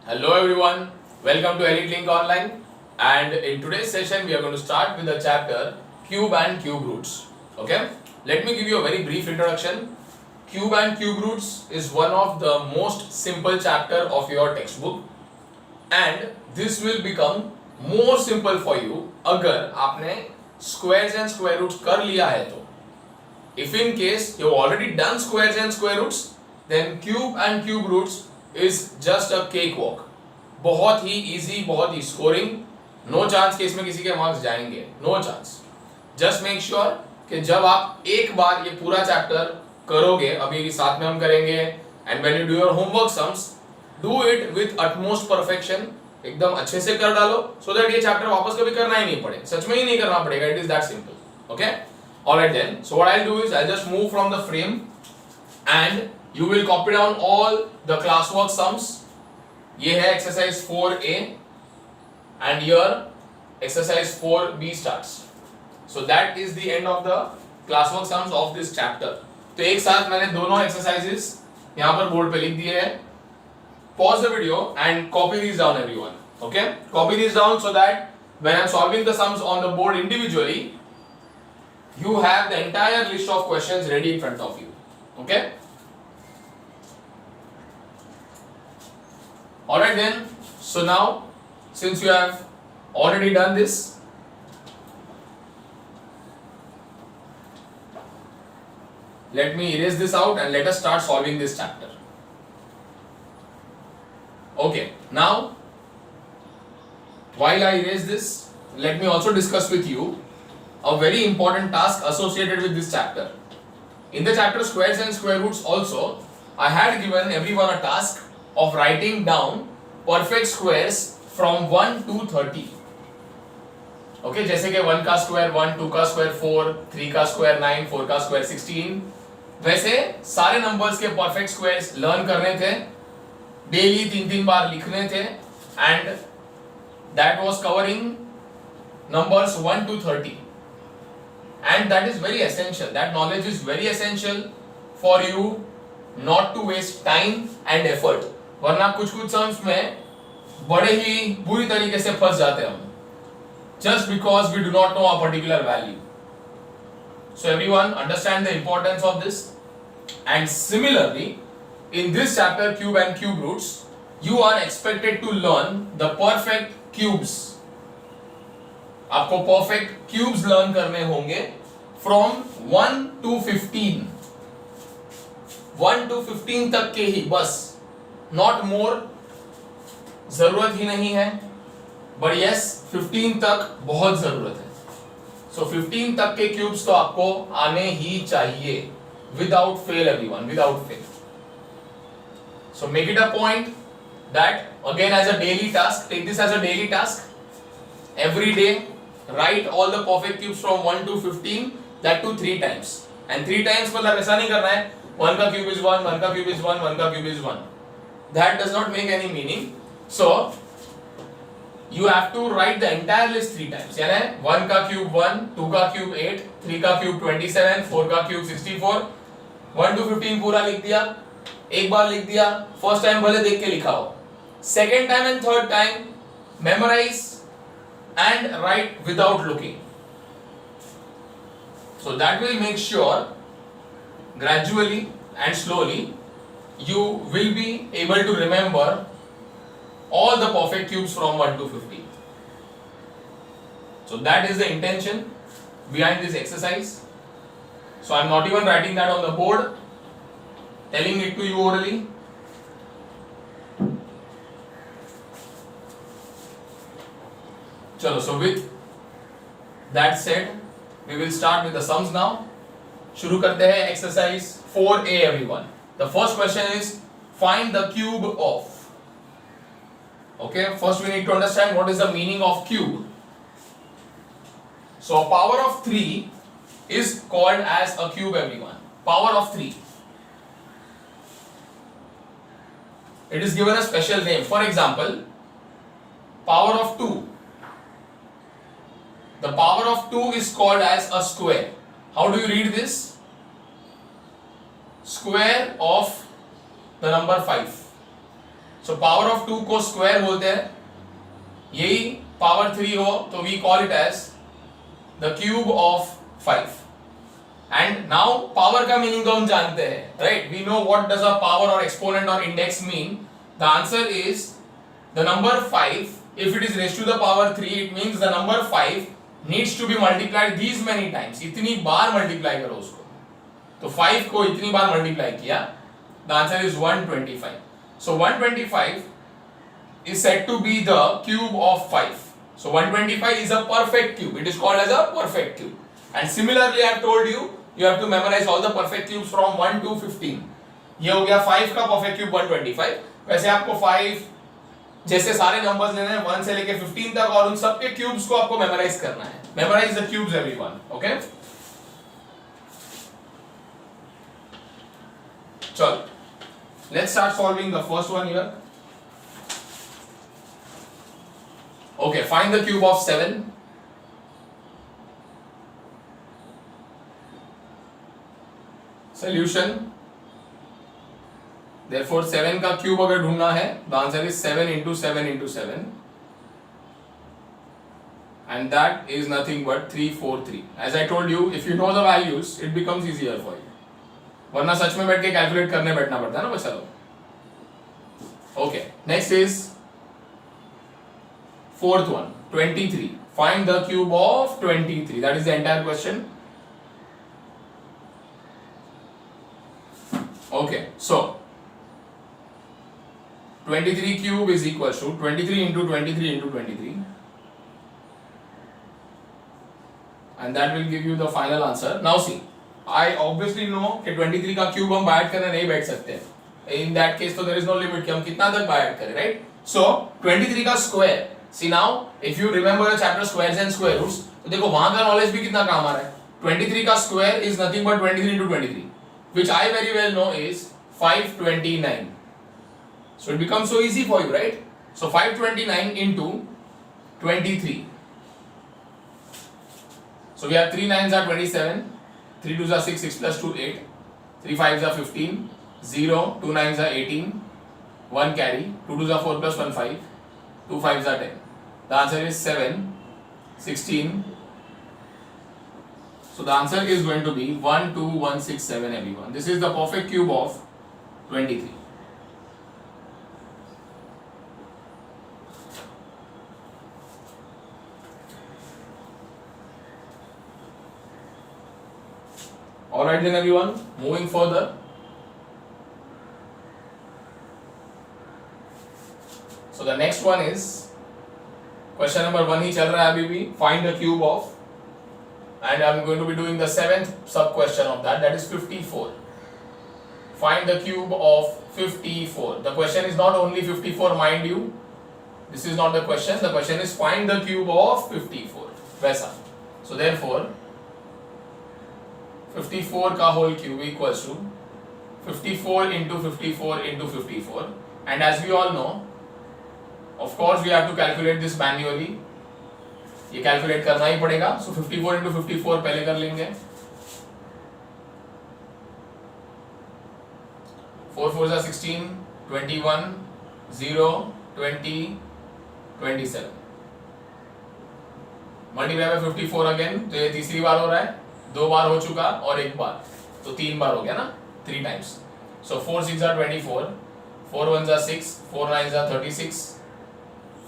Hello everyone, welcome to Elite Link Online, and in today's session we are going to start with the chapter Cube and Cube Roots. Okay, let me give you a very brief introduction. Cube and Cube Roots is one of the most simple chapter of your textbook, and this will become more simple for you अगर आपने squares and square roots कर लिया है तो. If in case you have already done squares and square roots, then cube and cube roots is just a cakewalk. बहुत ही easy, बहुत ही scoring. No chance कि इसमें किसी के marks जाएंगे. No chance. Just make sure कि जब आप एक बार ये पूरा chapter करोगे, अभी साथ में हम करेंगे, and when you do your homework sums, do it with utmost perfection. एकदम अच्छे से कर डालो, so that ये chapter वापस कभी करना ही नहीं पड़े. सच में ही नहीं करना पड़ेगा. It is that simple. Okay? Alright then. So what I'll do is I'll just move from the frame, and you will copy down all the classwork sums. ये है exercise 4A and here exercise 4B starts. So that is the end of the classwork sums of this chapter. तो एक साथ मैंने दोनों exercises यहाँ पर board पे लिख दिए हैं. Pause the video and copy these down everyone. Okay? Copy these down so that when I'm solving the sums on the board individually, you have the entire list of questions ready in front of you. Okay? Alright then, so now since you have already done this, let me erase this out and let us start solving this chapter. Okay, now while I erase this, let me also discuss with you a very important task associated with this chapter. In the chapter squares and square roots also, I had given everyone a task of writing down perfect squares from 1 to 30. Okay, जैसे कि 1 का square 1, 2 का square 4, 3 का square 9, 4 का square 16, वैसे सारे numbers के perfect squares learn करने थे, डेली 3-3 बार लिखने थे, and that was covering numbers 1 to 30. And that is very essential. That knowledge is very essential for you not to waste time and effort. वरना कुछ सम्स में बड़े ही बुरी तरीके से फंस जाते हैं हम, just because we do not know a particular value. So everyone understand the importance of this. And similarly, in this chapter cube and cube roots, you are expected to learn the perfect cubes. आपको perfect cubes learn करने होंगे from 1 to 15. 1 to 15 तक के ही बस, not more. जरूरत ही नहीं है, but yes 15 तक बहुत जरूरत है. So 15 तक के cubes तो आपको आने ही चाहिए without fail everyone, without fail. So make it a point that again as a daily task, take this as a daily task. Every day write all the perfect cubes from 1 to 15, that to 3 times. And 3 times मतलब ऐसा नहीं करना है 1 का cube is 1, 1 का cube is 1, 1 का cube is 1. That does not make any meaning. So you have to write the entire list 3 times. यानी 1 का cube 1, 2 का cube 8, 3 का cube 27, 4 का cube 64, 1 to 15 पूरा लिख दिया, एक बार लिख दिया, फर्स्ट टाइम भले देख के लिखा हो, second time and third time memorize and write without looking. So that will make sure gradually and slowly you will be able to remember all the perfect cubes from 1 to 15. So that is the intention behind this exercise. So I am not even writing that on the board, telling it to you orally. चलो, so with that said, we will start with the sums now. शुरू करते हैं exercise 4A everyone. The first question is find the cube of. Okay, first we need to understand what is the meaning of cube. So power of 3 is called as a cube everyone. Power of 3. It is given a special name. For example, power of 2. The power of 2 is called as a square. How do you read this? Square of the number 5. So power of 2 को square बोलते हैं, यही power 3 हो तो we call it as the cube of 5. And now power का meaning तो हम जानते हैं, right? We know what does a power और एक्सपोनेंट और index mean. The answer is the number 5. if it is raised to the power 3, it means the number 5 needs to be multiplied these many times. इतनी बार multiply करो उसको. तो 5 को इतनी बार multiply किया. The answer is 125. So 125 is said to be the cube of 5. So 125 is a perfect cube. It is called as a perfect cube. And similarly, I have told you, you have to memorize all the perfect cubes from 1 to 15. ये हो गया 5 का perfect cube 125. वैसे आपको 5 जैसे सारे numbers लेने हैं 1 से लेके 15 तक, और उन सब के क्यूब्स को आपको मेमोराइज करना है. Memorize the cubes everyone. Okay, चल let's start solving the first one here. Okay, find the cube of 7. Solution. Therefore 7 का क्यूब अगर ढूंढना है, the answer is 7 into 7 into 7, and that is nothing but 343. As I told you, if you know the values, it becomes easier for you. वरना सच में बैठ के calculate करने बैठना पड़ता है ना बच्चा लोग. Okay, next is fourth one, 23. Find the cube of 23. That is the entire question. Okay, so 23 cube is equals to 23 into 23 into 23, and that will give you the final answer. Now see, I obviously know कि 23 का cube हम bye करने नहीं बैठ सकते. In that case, तो there is no limit कि हम कितना तक बाय करें, right? So 23 का square. See now, if you remember the chapter squares and square roots, तो देखो वहां का नॉलेज भी कितना काम आ रहा है. 23 का square is nothing but 23 into 23, which I very well know is 529. So it becomes so easy for you, right? So 529 into 23. So we have 3 9s are 27, 3 2s are 6, 6 plus 2 8, 3 5s are 15, 0, 2 9s are 18, 1 carry, 2 2s are 4 plus 1 5, 2 5s are 10. The answer is 7, 16. So the answer is going to be 1 2 1 6 7 everyone. This is the perfect cube of 23. Alright then everyone, moving further. So the next one is question number 1 ही चल रहा है अभी भी. Find the cube of, and I am going to be doing the 7th sub question of that is 54. Find the cube of 54. The question is not only 54, mind you. This is not the question. The question is find the cube of 54. वैसा. So therefore 54 का whole cube equals to 54 into 54 into 54, and as we all know, of course we have to calculate this manually. ये calculate करना ही पड़ेगा. So 54 into 54 पहले कर लेंगे. 4 4s are 16, 21, 0, 20, 27. Multiply by 54 again. तो ये तीसरी बार हो रहा है. 2 बार हो चुका और 1 बार, तो 3 बार हो गया ना, 3 times. So 4 6 are 24, 4 1s are 6, 4 9s are 36,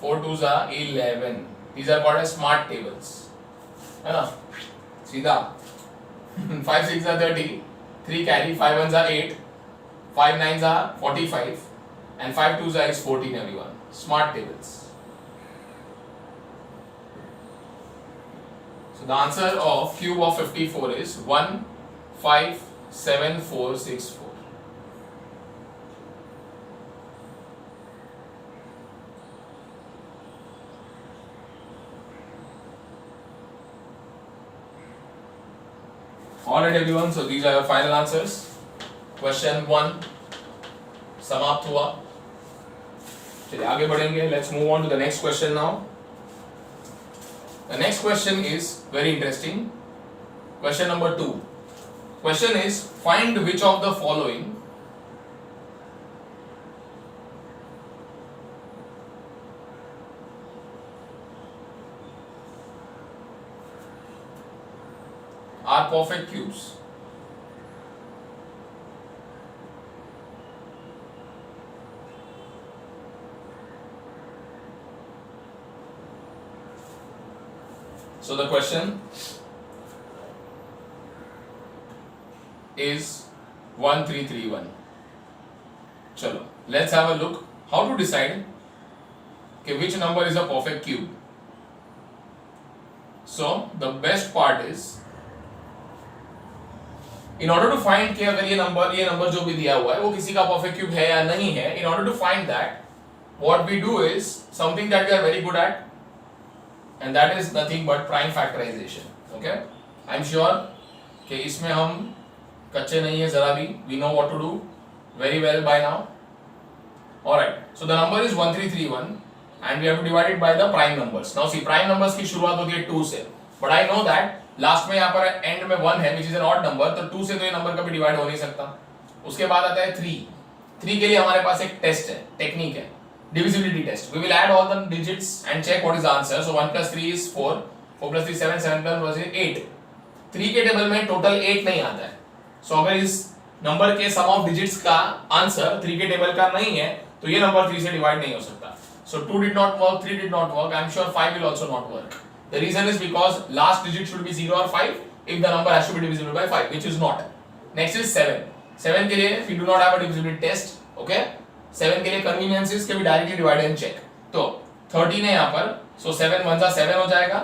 4 2s are 11. These are called as smart tables, है ना, सीधा. 5 6 are 30, 3 carry, 5 1s are 8, 5 9s are 45, and 5 2s are 14 everyone. Smart tables. So the answer of cube of 54 is 1 5 7 4 6 4. Alright everyone, so these are your final answers. Question 1 समाप्त हुआ. चलिए आगे बढ़ेंगे. Let's move on to the next question now. The next question is very interesting. Question number 2. Question is find which of the following are perfect cubes. So the question is 1331. Chalo, let's have a look how to decide which number is a perfect cube. So the best part is, in order to find कि अगर ये number जो भी दिया हुआ है वो किसी का perfect cube है या नहीं है, in order to find that, what we do is something that we are very good at, and that is nothing but prime factorization. Okay, I'm sure कि इसमें हम कच्चे नहीं है जरा भी. We know what to do very well by now. Alright, so the number is 1331 and we have to divide it by the prime numbers. Now see, prime numbers की शुरुआत होती है 2 से, but I know that last में यहाँ पर and में 1 है, which is an odd number, तो 2 से तो ये नंबर कभी डिवाइड हो नहीं सकता. उसके बाद आता है 3 के लिए हमारे पास एक टेस्ट है, टेक्निक है, divisibility test. We will add all the digits and check what is the answer. So 1 plus 3 is 4, 4 plus 3 7, 7 plus 1 is 8. 3 के टेबल में टोटल 8 नहीं आता है. So अगर इस नंबर के सम ऑफ डिजिट्स का आंसर 3 के टेबल का नहीं है तो ये नंबर 3 से डिवाइड नहीं हो सकता. So 2 did not work, 3 did not work. I am sure 5 will also not work. The reason is because last digit should be 0 or 5 if the number has to be divisible by 5, which is not. Next is 7. 7 के लिए we do not have a divisibility test. Okay? 7 के लिए convenience is कि we directly divide and check. तो 13 है यहाँ पर, so 7 1 जा 7 हो जाएगा.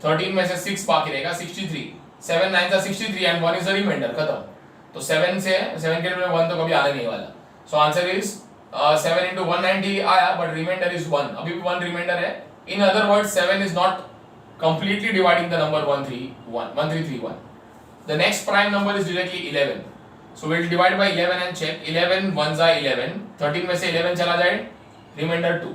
13 में से 6 बाकी रहेगा 63. 7 9 जा 63 and 1 is the remainder. खत्म. तो 7 के लिए 1 तो कभी आने नहीं वाला. So answer is 7 into 190 आया, but remainder is 1. अभी भी 1 remainder है. In other words, 7 is not completely dividing the number 1331. The next prime number is directly 11. So we will divide by 11 and check. 11 1 जा 11. 13 में से 11 चला जाए, remainder 2.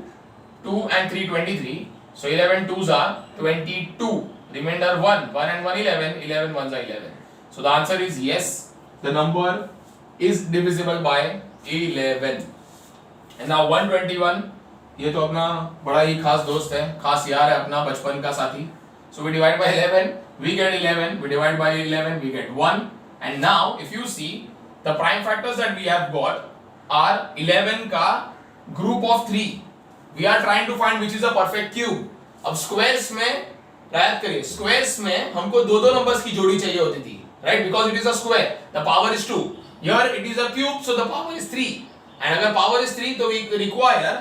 2 and 3 23. So 11 2 जा 22. Remainder 1. 1 and 1 11. 11 1 जा 11. So the answer is yes. The number is divisible by 11. And now 121. ये तो अपना बड़ा ही खास दोस्त है, खास यार है अपना, बचपन का साथी. So we divide by 11, we get 11. We divide by 11, we get 1. And now if you see, the prime factors that we have got are 11 का group of 3. We are trying to find which is a perfect cube. अब squares में याद करिए, squares में हमको दो numbers की जोड़ी चाहिए होती थी, right? Because it is a square, the power is 2. Here it is a cube, so the power is 3. And अगर power is 3 तो we require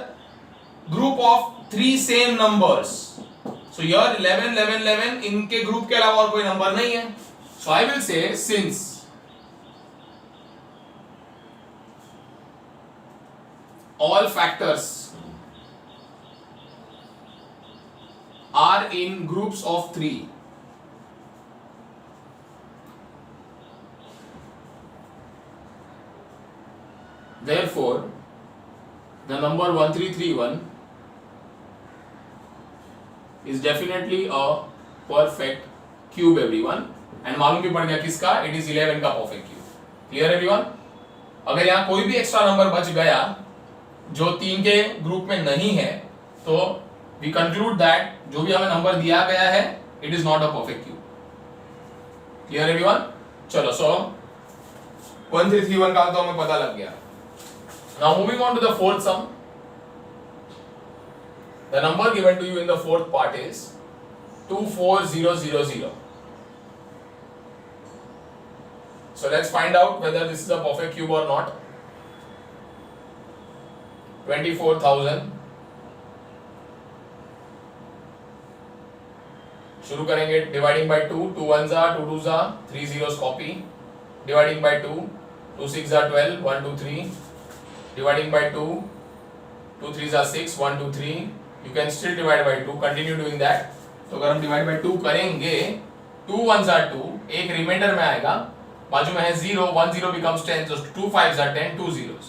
group of 3 same numbers. So here 11 11 11 इनके group के अलावा और कोई नंबर नहीं है. So I will say since all factors are in groups of 3, therefore the number 1331 is definitely a perfect cube everyone. And मालूम भी पड़ गया किसका, it is 11 का perfect cube. Clear everyone? अगर यहाँ कोई भी एक्स्ट्रा नंबर बच गया जो 3 के ग्रुप में नहीं है तो we conclude that जो भी हमें नंबर दिया गया है it is not a perfect cube. Clear everyone? चलो, so 1331 का तो हमें पता लग गया. Now moving on to the fourth sum. The number given to you in the fourth part is 24000. So let's find out whether this is a perfect cube or not. 24,000. शुरू करेंगे dividing by 2. 2 1 जा 2 2 जा 3 zeros copy. Dividing by 2. 2 6 जा 12. 1 2 3. Dividing by 2. 2 3 जा 6. 1 2 3. You can still divide by 2. Continue doing that. तो अगर हम divide by 2 करेंगे, 2 1 जा 2, एक रिमाइंडर में आएगा, बाजू में है 0, 1 0 becomes 10, so 2 5 जा 10, 2 zeros.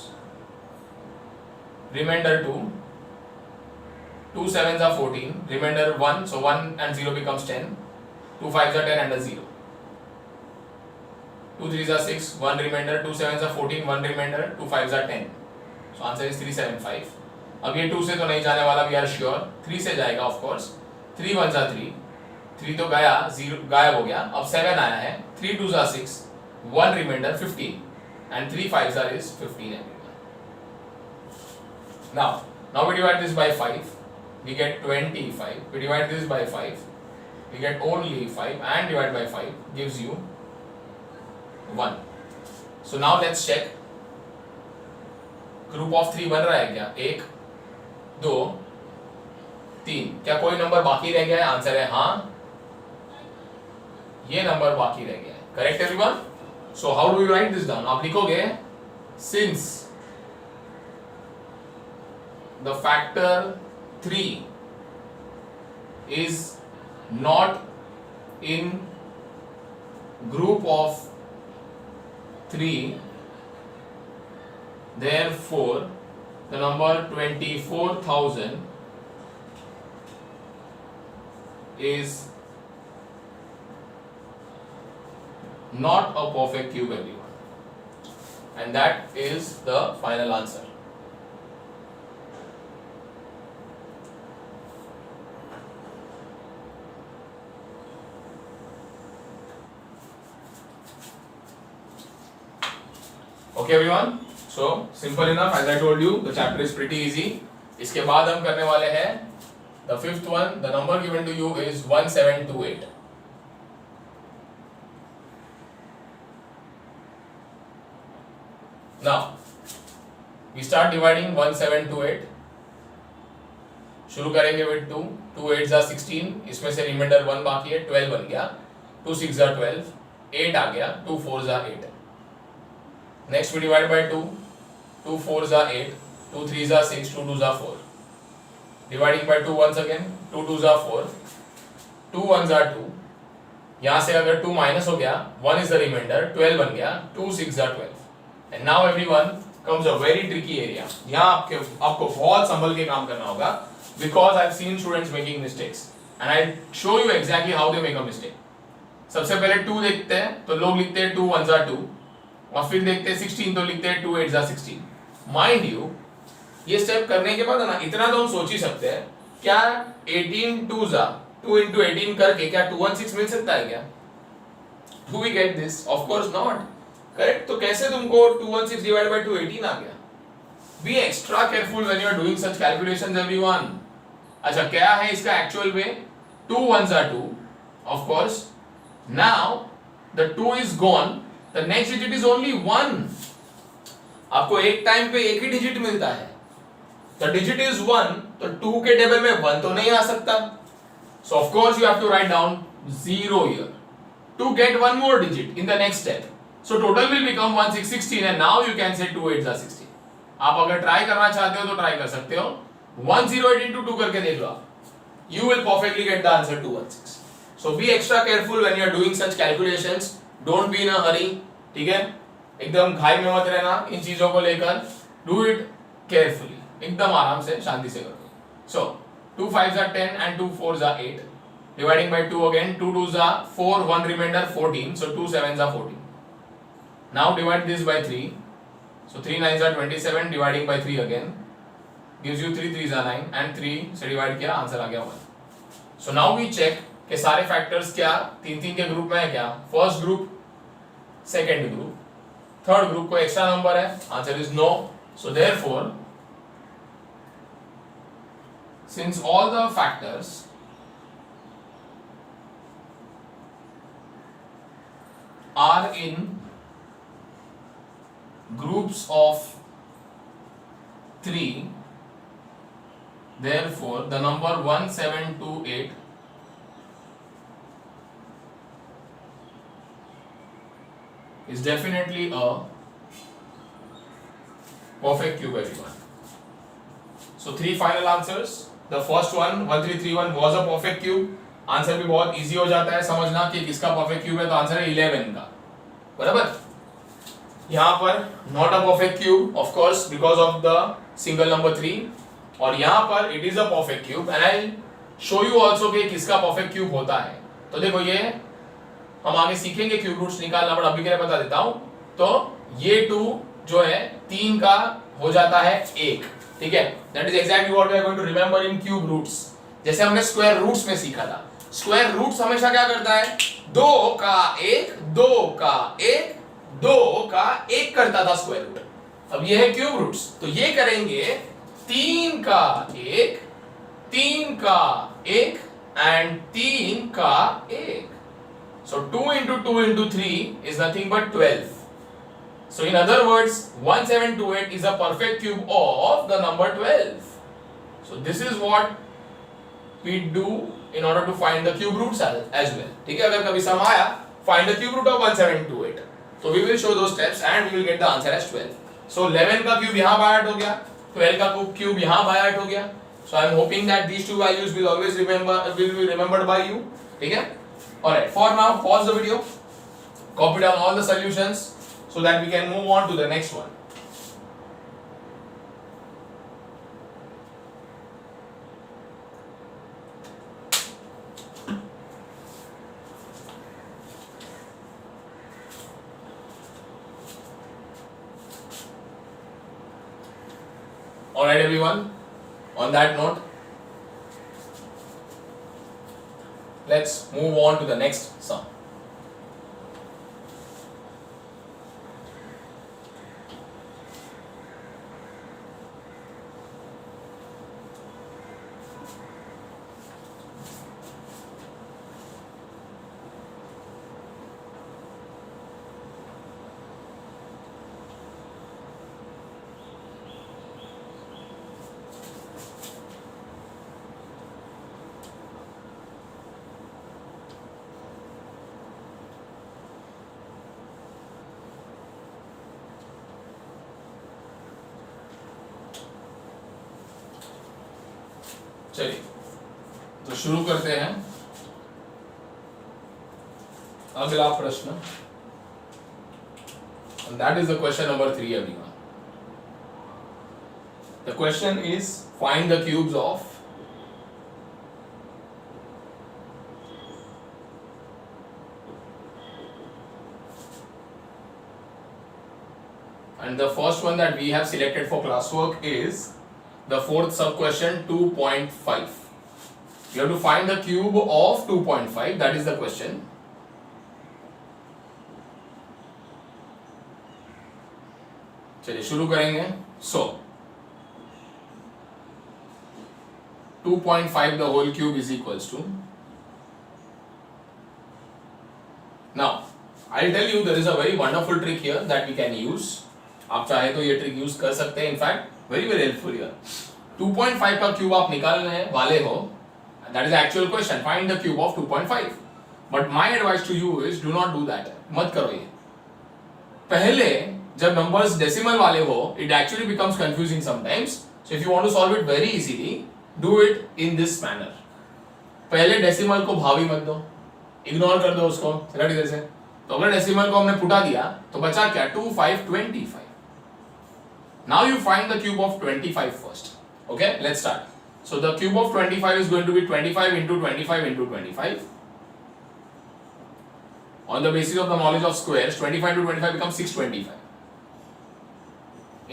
Remainder 2, 2 7 जा 14, remainder 1, so 1 and 0 becomes 10, 2 5 जा 10 and a 0. 2 3 जा 6, 1 remainder, 2 7 जा 14, 1 remainder, 2 5 जा 10. So answer is 375. अब ये 2 से तो नहीं जाने वाला, we are sure. 3 से जाएगा of course. 3 1 जा 3, 3 तो गया, 0 गायब हो गया, अब 7 आया है, 3 2 6, 1 reminder 15 and 3 5 is 15 everyone. Now we divide this by 5, we get 25, we divide this by 5, we get only 5 and divide by 5 gives you 1. So now let's check. Group of 3 बन रहा है क्या? 1 2 3, क्या कोई नंबर बाकी रह गया है? आंसर है हाँ, ये नंबर बाकी रह गया है. Correct everyone? So how do you right this down? आप लिखोगे since the factor 3 is not in group of 3, therefore the number 24,000 is not a perfect cube everyone, and that is the final answer. Okay everyone, so simple enough. As I told you, the chapter is pretty easy. इसके बाद हम करने वाले हैं the fifth one. The number given to you is 1728. Now we start dividing 1728. शुरू करेंगे with 2. 2 8 जा 16, इसमें से रिमाइंडर 1 बाकी है, 12 बन गया, 2 6 जा 12, 8 आ गया, 2 4 जा 8. Next we divide by 2, 2 4 जा 8, 2 3 जा 6, 2 2 जा 4. Dividing by 2 once again, 2 2 जा 4, 2 1 जा 2. यहाँ से अगर 2 माइनस हो गया, 1 is the remainder, 12 बन गया, 2 6 जा 12. And now everyone comes a very tricky area. यहाँ आपको बहुत संभल के काम करना होगा, because I've seen students making mistakes and I show you exactly how they make a mistake. सबसे पहले 2 देखते हैं तो लोग लिखते हैं 2 1 जा 2, और फिर देखते हैं 16 तो लिखते हैं 2 8 जा 16. माइंड यू, ये स्टेप करने के बाद ना इतना तो हम सोच ही सकते हैं, क्या 18 2 जा 2 into 18 करके क्या 216 मिल सकता है क्या? Do we get this? Of course not. Correct? तो कैसे तुमको 216 divided by 218 आ गया? Be extra careful when you are doing such calculations everyone. अच्छा, क्या है इसका एक्चुअल वे? 2 1 जा 2, of course. Now the 2 is gone. The next digit is only 1. आपको एक टाइम पे एक ही डिजिट मिलता है. The digit is 1, तो 2 के टेबल में 1 तो नहीं आ सकता. So of course you have to write down 0 here to get one more digit in the next step. So total will become 1616 and now you can say 2 8 जा 16. आप अगर try करना चाहते हो तो ट्राई कर सकते हो. 108 into 2 करके देख लो आप. You will perfectly get the answer 216. So be extra careful when you are doing such calculations. Don't be in a hurry. ठीक है? एकदम घाई में मत रहना इन चीजों को लेकर. Do it carefully. एकदम आराम से शांति से करो. So 2 5s are 10 and 2 4s are 8. Dividing by 2 again. 2 2s are 4, 1 remainder 14. So 2 7s are 14. Now divide this by 3. So 3 9s are 27. Dividing by 3 again gives you 3 3s are 9 and 3 से divide किया, answer आ गया 1. So now we check कि सारे factors क्या 3 3 के group में है क्या? First group, second group, third group को एक्स्ट्रा नंबर है, answer is no. So therefore since all the factors are in groups of 3, therefore the number 1728 is definitely a perfect cube everyone. So 3 final answers. The first one 1331 was a perfect cube. Answer भी बहुत easy हो जाता है समझना कि किसका perfect cube है, तो आंसर है 11 का. बराबर? यहाँ पर not a perfect cube of course because of the single number 3, और यहाँ पर it is a perfect cube and I show you also कि किसका परफेक्ट क्यूब होता है. तो देखो ये हम आगे सीखेंगे क्यूब रूट्स निकालना, बट अभी के लिए बता देता हूं. तो ये 2 जो है 3 का हो जाता है 1. ठीक है? That is exactly what we are going to remember in cube roots. जैसे हमने स्क्वायर रूट्स में सीखा था स्क्वायर रूट्स हमेशा क्या करता है, 2 का 1, 2 का 1, 2 का 1 करता था स्क्वायर रूट। अब ये है क्यूब रूट्स, तो ये करेंगे 3 का 1, 3 का 1 एंड 3 का 1। So 2 into 2 into 3 is nothing but 12. So in other words, 1728 is a perfect cube of the number 12. So this is what we do in order to find the cube roots as well. ठीक है, अगर कभी सम आया, find the cube root of 1728. So we will show those steps and we will get the answer as 12. So 11 का cube यहाँ by heart हो गया, 12 का cube यहाँ by heart हो गया. So I am hoping that these two values will always will be remembered by you. ठीक है? Alright. For now, pause the video, copy down all the solutions so that we can move on to the next one. Alright everyone, on that note, let's move on to the next sum. चलिए तो शुरू करते हैं अगला प्रश्न, and that is the question number 3 everyone. The question is find the cubes of and the first one that we have selected for classwork is the fourth sub question 2.5. You have to find the cube of 2.5, that is the question. चलिए शुरू करेंगे. So 2.5 the whole cube is equals to, now I'll tell you there is a very wonderful trick here that we can use. आप चाहे तो ये trick use कर सकते हैं, in fact very very helpful here. 2.5 का क्यूब आप निकालने वाले हो, that is actual question, find the cube of 2.5. But my advice to you is do not do that, मत करो ये. पहले जब नंबर्स डेसिमल वाले हो, it actually becomes confusing sometimes. So if you want to solve it very easily, do it in this manner. पहले decimal को भावी मत दो, इग्नोर कर दो उसको, रट इधर से. तो अगर डेसिमल को हमने फुटा दिया तो बचा क्या, 2 5 25. Now you find the cube of 25 first. Okay, let's start. So the cube of 25 is going to be 25 into 25 into 25. On the basis of the knowledge of squares, 25 into 25 becomes 625.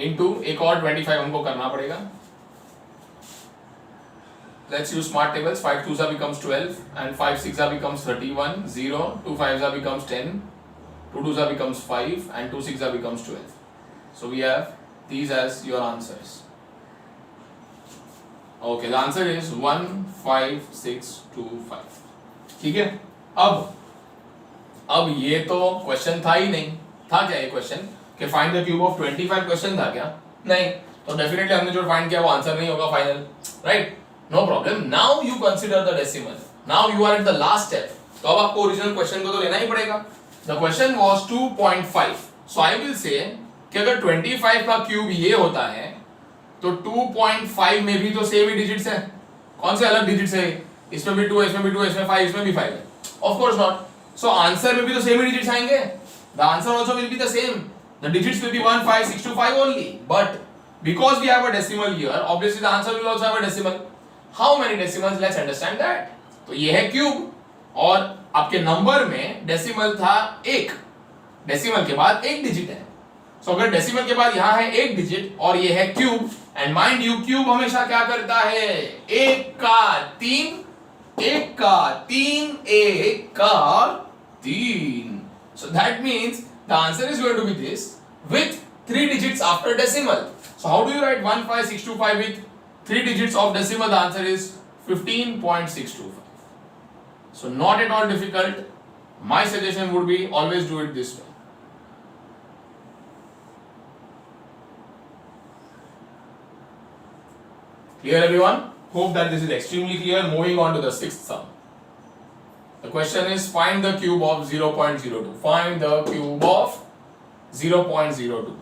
Into एक और 25 हमको करना पड़ेगा. Let's use smart tables. 5 2s becomes 12 and 5 6 becomes 31. 0 2 5s becomes 10. 2 2s becomes 5 and 2 6 becomes 12. So we have these as your answers. Okay, the answer is 1 5 6 2 5. ठीक है. अब ये तो क्वेश्चन था ही नहीं. था क्या ये क्वेश्चन कि find the cube of 25 question था क्या? नहीं. तो डेफिनेटली हमने जो फाइंड किया वो आंसर नहीं होगा final, right? No problem. Now you consider the decimal. Now you are at the last step. तो अब आपको ओरिजिनल क्वेश्चन को तो लेना ही पड़ेगा. The question was 2.5. So I will say कि अगर 25 का क्यूब ये होता है तो 2.5 में भी तो सेम ही डिजिट्स है. कौन से अलग डिजिट्स है? इसमें भी 2 है, इसमें भी 2 है, इसमें 5, इसमें भी 5 है. Of course not. So answer में भी तो सेम ही डिजिट्स आएंगे. The answer also will be the same. The digits will be 1 5 6 2 5 only. But because we have a decimal here, obviously the answer will also have a decimal. How many decimals? Let's understand that. तो ये है cube और आपके number में decimal था 1. Decimal के बाद एक डिजिट है. सो अगर डेसिमल के बाद यहां है एक डिजिट और ये है cube, and mind u cube हमेशा क्या करता है? 1 का 3, एक का तीन, एक का तीन. So that means the answer is going to be this with 3 digits after decimal. So how do you write 15625 with 3 digits of decimal? The answer is 15.625. So not at all difficult. My suggestion would be always do it this way. Clear everyone? Hope that this is extremely clear. Moving on to the sixth sum. The question is find the cube of 0.02. Find the cube of 0.02.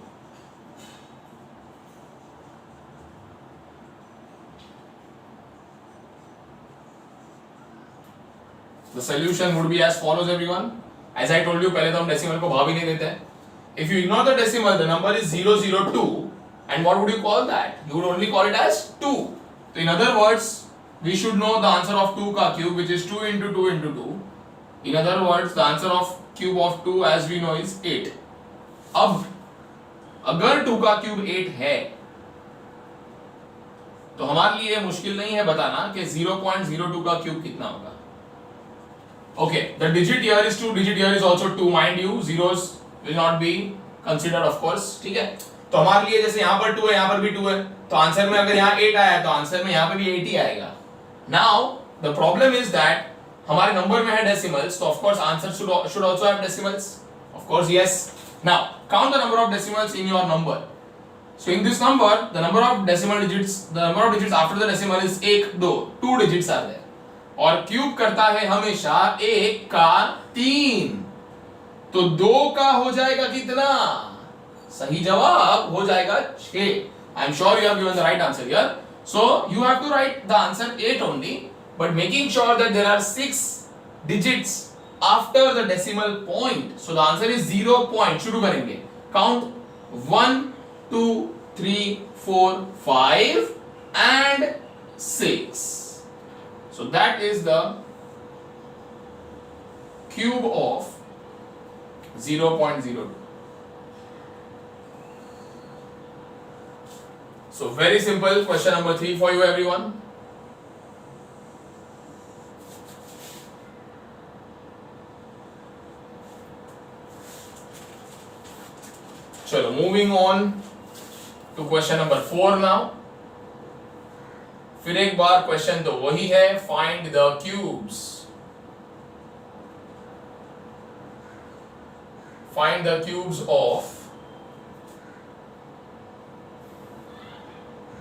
The solution would be as follows everyone. As I told you पहले तो हम decimal को भाव ही नहीं देते हैं. If you ignore the decimal, the number is 002, and what would you call that? You would only call it as 2. So in other words, we should know the answer of 2 का cube, which is 2 into 2 into 2. In other words, the answer of cube of 2 as we know is 8. अब अगर 2 का cube 8 है तो हमारे लिए मुश्किल नहीं है बताना कि 0.02 का cube कितना होगा. Okay, the digit here is 2, digit here is also 2, mind you, zeros will not be considered of course. ठीक है, तो हमारे लिए जैसे यहाँ पर 2 है, यहाँ पर भी 2 है, तो आंसर में अगर यहाँ 8 आया तो आंसर में यहाँ पर भी 8 ही आएगा. Now the problem is that हमारे नंबर में है decimals, तो of course answer should also have decimals. Of course yes. Now count the number of decimals in your number. So in this number, the number of digits after the decimal is 1, 2, 2 digits are there. और cube करता है हमेशा 1 का 3, तो 2 का हो जाएगा कितना? सही जवाब हो जाएगा 6. I am sure you have given the right answer here. So you have to write the answer 8 only, but making sure that there are 6 digits after the decimal point. So the answer is 0 point. शुरू करेंगे. Count 1, 2, 3, 4, 5 and 6. So that is the cube of 0.02. So very simple. Question number 3 for you everyone. Chalo, moving on to question number 4 now. फिर एक बार question तो वही है, find the cubes. Find the cubes of,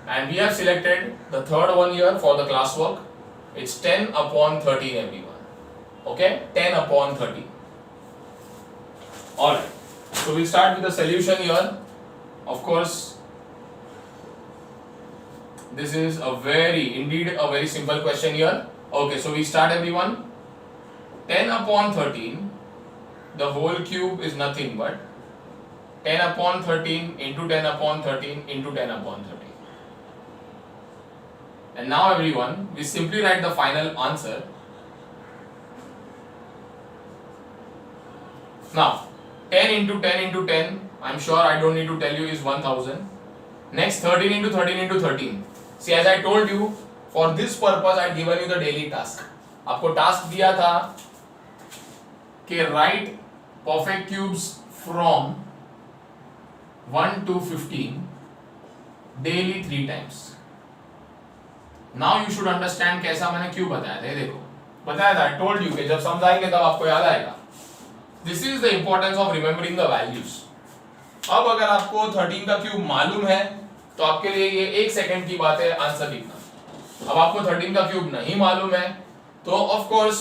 and we have selected the third one here for the classwork. It's 10 upon 13 everyone. Okay, 10 upon 13. Alright, so we'll start with the solution here. Of course, this is indeed a very simple question here. Okay, so we start everyone. 10 upon 13, the whole cube is nothing but 10 upon 13 into 10 upon 13 into 10 upon 13. And now everyone, we simply write the final answer. Now 10 into 10 into 10, I'm sure I don't need to tell you, is 1000. Next 13 into 13 into 13. See, as I told you, for this purpose I had given you the daily task. आपको task दिया था कि write perfect cubes from 1 to 15 daily 3 times. Now you should understand कैसा मैंने क्यों बताया था. देखो, बताया था, I told you कि जब समझाएंगे तब आपको याद आएगा. This is the importance of remembering the values. अब अगर आपको 13 का क्यूब मालूम है तो आपके लिए ये 1 सेकंड की बात है आंसर लिखना. अब आपको 13 का क्यूब नहीं मालूम है तो of course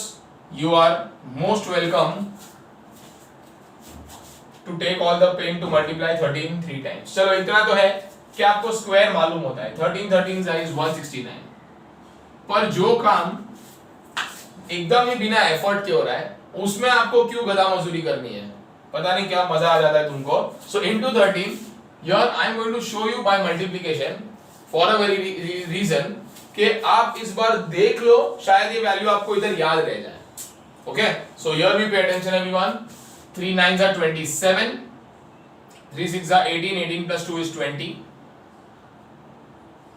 you are most welcome to take all the pain to multiply 13 3 times. चलो इतना तो है कि आपको स्क्वायर मालूम होता है. 13 13 इज 169. पर जो काम एकदम ही बिना एफर्ट के हो रहा है उसमें आपको क्यों गधा मजदूरी करनी है, पता नहीं क्या मजा आ जाता है तुमको. सो into 13 here I am going to show you by multiplication for a very reason कि आप इस बार देख लो, शायद ये वैल्यू आपको इधर याद रह जाए. Okay, so here we pay attention everyone. 3 9s are 27, 3 6 are 18, 18 plus 2 is 20.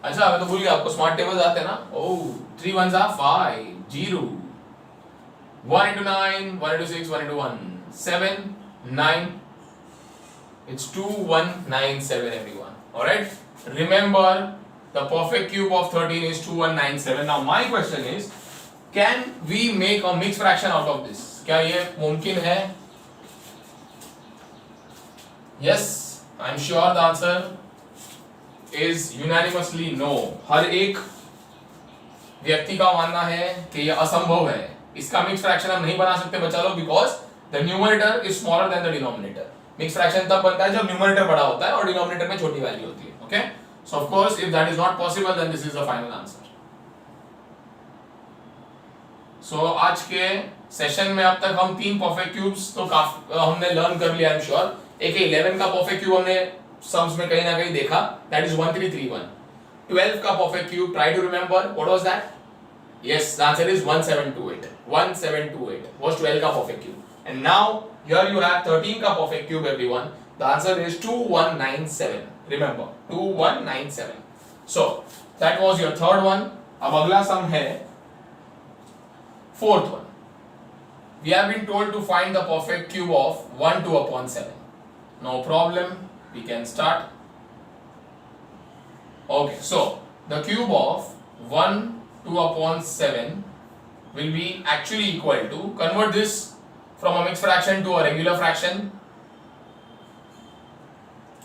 अच्छा मैं तो भूल गया, आपको स्मार्ट टेबल्स आते हैं ना? ओह, 3 1s are 5, 0, 1 into 9, 1 into 6, 1 into 1, 7, 9. It's 2197 everyone. Alright? Remember the perfect cube of 13 is 2197. Now my question is, can we make a mixed fraction out of this? क्या ये मुमकिन है? Yes, I'm sure the answer is unanimously no. हर एक व्यक्ति का मानना है कि यह असंभव है, इसका मिक्स फ्रैक्शन हम नहीं बना सकते बच्चा लोग, because the numerator is smaller than the denominator. Mix fraction तब बनता है जब न्यूमरेटर बड़ा होता है और डिनोमिनेटर में छोटी वैल्यू होती है. Okay, so of course if that is not possible then this is the final answer. So आज के सेशन में अब तक हम 3 परफेक्ट क्यूब्स तो हमने लर्न कर लिया. आई एम श्योर एक 11 का परफेक्ट क्यूब हमने सम्स में कहीं ना कहीं देखा, दैट इज 1331. 12 का perfect cube, try to remember what was that. Yes, the answer is 1728. 1728 was 12 का perfect cube. And now here you have 13 का perfect cube everyone. The answer is 2197. Remember 2197. So that was your third one. अब अगला sum है fourth one. We have been told to find the perfect cube of 1 2 upon 7. No problem. We can start. Okay, so the cube of 1 2 upon 7 will be actually equal to, convert this from a mixed fraction to a regular fraction.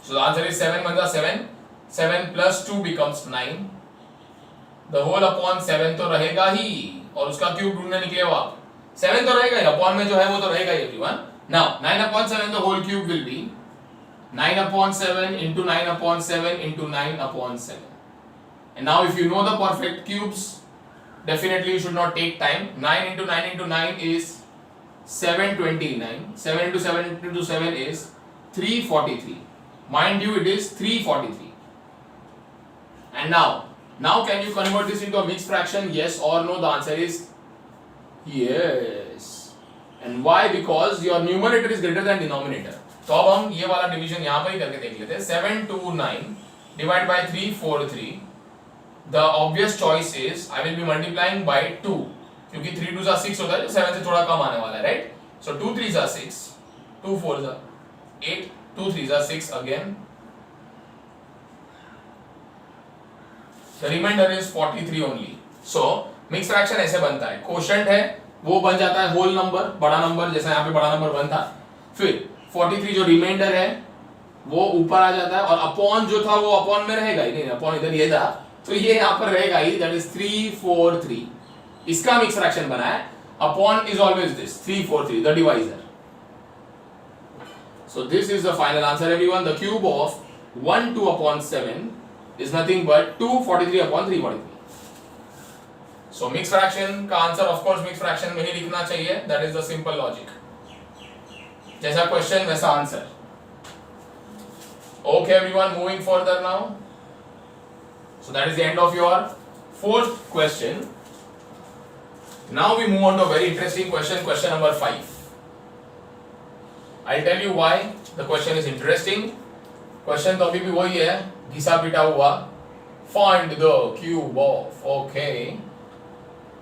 So the answer is 7 1 7, 7 plus 2 becomes 9. The whole upon 7 तो रहेगा ही, और उसका cube ढूंढने निकले हो आप. 7 तो रहेगा ही, अपॉन में जो है वो तो रहेगा ही everyone. Now 9 upon 7 the whole cube will be 9 upon 7 into 9 upon 7 into 9 upon 7. And now if you know the perfect cubes, definitely you should not take time. 9 into 9 into 9 is 729. 7 into 7 into 7 is 343. Mind you, it is 343. And now can you convert this into a mixed fraction? Yes or no? The answer is yes. And why? Because your numerator is greater than denominator. तो अब हम ये वाला division यहाँ पर ही करके देख लेते हैं. 729 divided by 343. The obvious choice is I will be multiplying by 2, क्योंकक्योंकि 3 2 6 होता है जो 7 से थोड़ा कम आने वाला है, right. So 2 3 6, 2 4 8, 2 3 6 again. The remainder is 43 only. So mix fraction ऐसे बनता है, कोशेंट है वो बन जाता है होल नंबर, बड़ा नंबर, जैसे यहाँ पे बड़ा नंबर 1 था. फिर 43 जो रिमाइंडर है वो ऊपर आ जाता है, और अपॉन जो था वो अपॉन में रहेगा ही नहीं, अपॉन इधर ये था तो ये यहाँ पर रहेगा ही, दैट इज 343. इसका मिक्स फ्रैक्शन बना है. Upon is always this 343, the divisor. So this is the final answer everyone. The cube of 1 2 upon 7 is nothing but 243 upon 343. So mixed fraction का answer of course mixed fraction में ही लिखना चाहिए. That is the simple logic. जैसा question वैसा answer. Okay everyone, moving further now. So that is the end of your fourth question. Now we move on to a very interesting question, question number 5. I'll tell you why the question is interesting. Question तो अभी भी वही है, घिसा पिटा हुआ. Find the cube of, okay.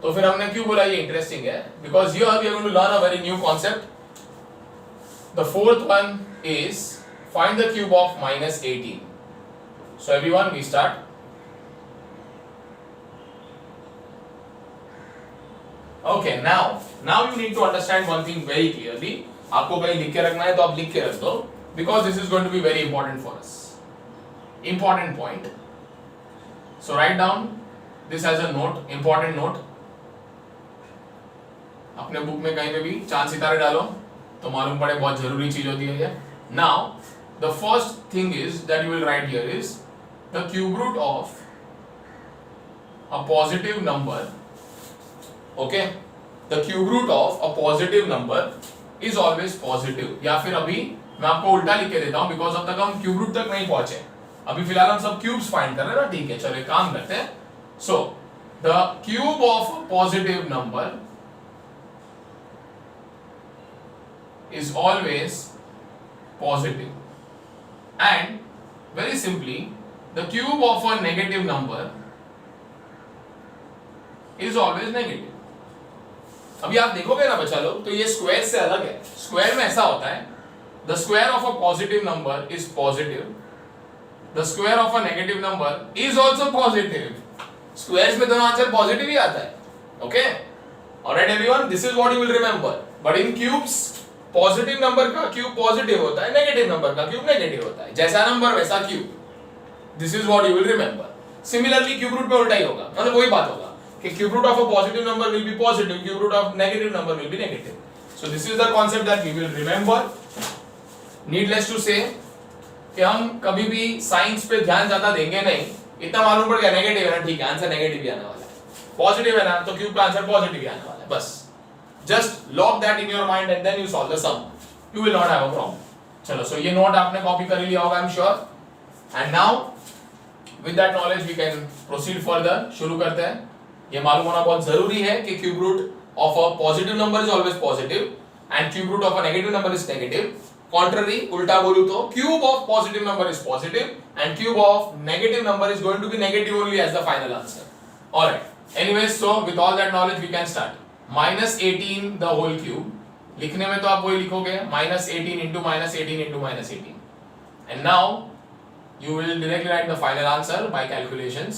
तो फिर हमने क्यों बोला ये interesting है? Because here we are going to learn a very new concept. The fourth one is find the cube of minus 18. So everyone, we start. Okay, now you need to understand one thing very clearly. आपको कहीं लिख के रखना है तो आप लिख के रख दो, because this is going to be very important for us. Important point. So write down this as a note, important note. अपने बुक में कहीं पे भी चांद सितारे डालो तो मालूम पड़े, बहुत जरूरी चीज होती है ये. Now the first thing is that you will write here is the cube root of a positive number. Okay, the cube root of a positive number is always positive. या फिर अभी मैं आपको उल्टा लिख के देता हूं, बिकॉज अब तक हम क्यूब रूट तक नहीं पहुंचे. अभी फिलहाल हम सब क्यूब्स फाइंड कर रहे हैं ना, ठीक है. चलो एक काम करते हैं. So the cube of positive number is always positive, and very simply the cube of a negative number is always negative. अभी आप देखोगे ना बच्चा लोग, तो ये स्क्वायर से अलग है। स्क्वायर में ऐसा होता है, the square of a positive number is positive, the square of a negative number is also positive. Squares में दोनों आंसर पॉजिटिव ही आता है। Okay, alright everyone, this is what you will remember. But in cubes, positive number का cube positive होता है, negative number का cube negative होता है। जैसा नंबर वैसा cube, this is what you will remember. Similarly cube root में उल्टा ही होगा, मतलब वही बात होगा कि cube root of a positive number will be positive, cube root of negative number will be negative. So this is the concept that we will remember. Needless to say कि हम कभी भी साइंस पे ध्यान ज्यादा देंगे नहीं, इतना मालूम पड़ गया नेगेटिव है ना, ठीक है, आंसर नेगेटिव ही आने वाला है। पॉजिटिव है ना, तो क्यूब का आंसर पॉजिटिव ही आने वाला है। बस just lock that in your mind and then you solve the sum, you will not have a problem. चलो, सो ये नोट आपने कॉपी कर लिया होगा, I am sure. And now with that knowledge we can proceed further. शुरू करते हैं। ये मालूम होना बहुत जरूरी है कि cube root of a positive number is always positive and cube root of a negative number is negative. Contrary, उल्टा बोलूं तो cube of positive number is positive and cube of negative number is going to be negative only as the final answer. All right. Anyways, so with all that knowledge we can start. Minus 18 the whole cube. लिखने में तो आप वही लिखोगे, minus 18 into minus 18 into minus 18. And now you will directly write the final answer by calculations.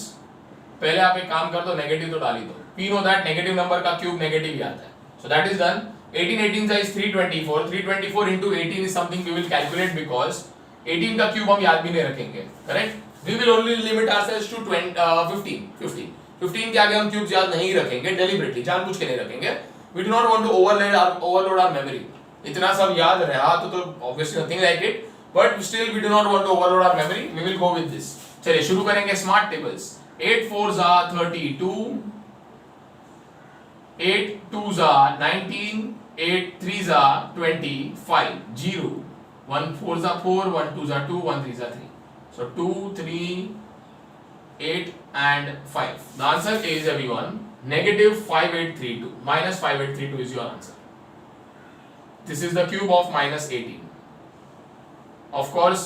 पहले आप एक काम कर दो, नेगेटिव तो डाल ही दो। We know that negative number का cube नेगेटिव ही आता है. So that is done. 18 18 is 324. 324 into 18 is something we will calculate because 18 का क्यूब हम याद भी नहीं रखेंगे, correct. We will only limit ourselves to 15 के आगे हम क्यूब्स याद नहीं रखेंगे, deliberately जानबूझ के नहीं रखेंगे। We do not want to overload our memory. इतना सब याद रहा तो obviously nothing like it, but still we do not want to overload our memory. We will go with this. चलिए शुरू करेंगे smart tables. 8 4s are 32, 8 2s are 19, 8 3s are 25, 0, 1 4s are 4, 1 2s are 2, 1 3s are 3. So 2, 3, 8 and 5. The answer is, everyone, negative 5832. Minus 5832 is your answer. This is the cube of minus 18. Of course,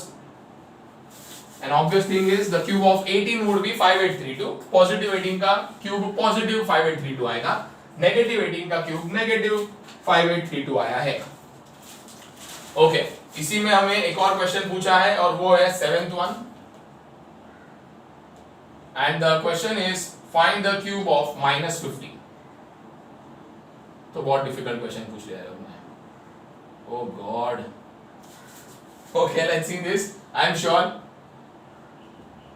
an obvious thing is the cube of 18 would be 5832. Positive 18 का cube positive 5832 आएगा, negative 18 का cube negative 5832 आया है। Okay, इसी में हमें एक और क्वेश्चन पूछा है और वो है 7th one, and the question is find the cube of minus 50. तो बहुत डिफिकल्ट क्वेश्चन पूछ लिया है लोगों ने। Oh god. Okay, let's see this. I am sure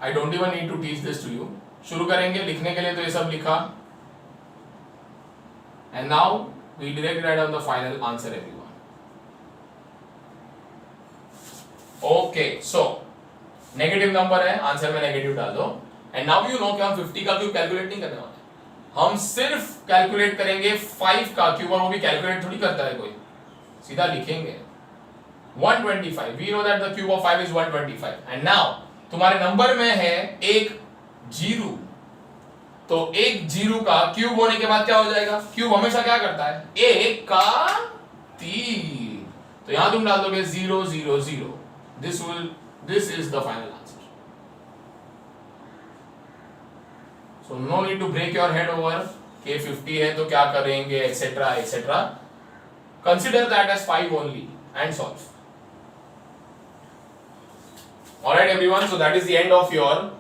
I don't even need to teach this to you. शुरू करेंगे। लिखने के लिए तो ये सब लिखा, and now we directly write down the final answer, everyone. Okay, so negative number है, आंसर में नेगेटिव डाल दो। एंड नाउ यू नो कि हम 50 का क्यूब कैलकुलेट नहीं करने वाले, हम सिर्फ कैलकुलेट करेंगे 5 का क्यूब, और वो भी कैलकुलेट थोड़ी करता है कोई, सीधा लिखेंगे 125. We know that the cube of 5 is 125. And now तुम्हारे नंबर में है एक जीरो, तो एक जीरो का क्यूब होने के बाद क्या हो जाएगा? क्यूब हमेशा क्या करता है? एक का 3, तो यहां तुम डाल दोगे 0 0 0. This is the final answer. So no need to break your head over कि 50 है तो क्या करेंगे etc etc. Consider that as 5 only and solve. Alright everyone, so that is the end of your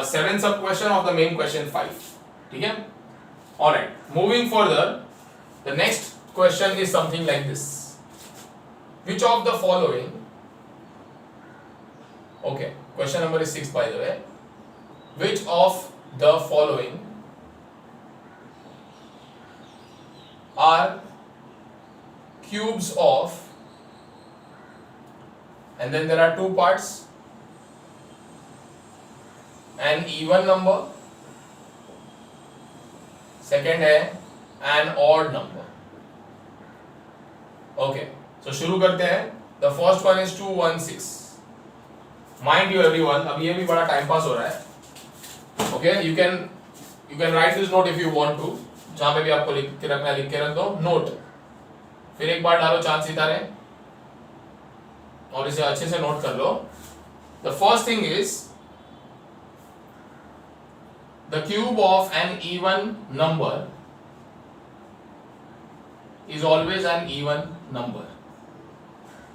7th sub question of the main question 5. ठीक है? Alright, moving further, the next question is something like this. Which of the following, okay, question number is 6 by the way. Which of the following are cubes of, and then there are two parts, an even number, second है an odd number. Okay, so शुरू करते हैं. The first one is 216. Mind you everyone, अब ये भी बड़ा time pass हो रहा है. Okay, you can write this note if you want to. जहाँ पे भी आपको लिख के रखना है लिख के रख दो नोट, फिर एक बार डालो चांद सितारे और इसे अच्छे से नोट कर लो. The first thing is the cube of an even number is always an even number,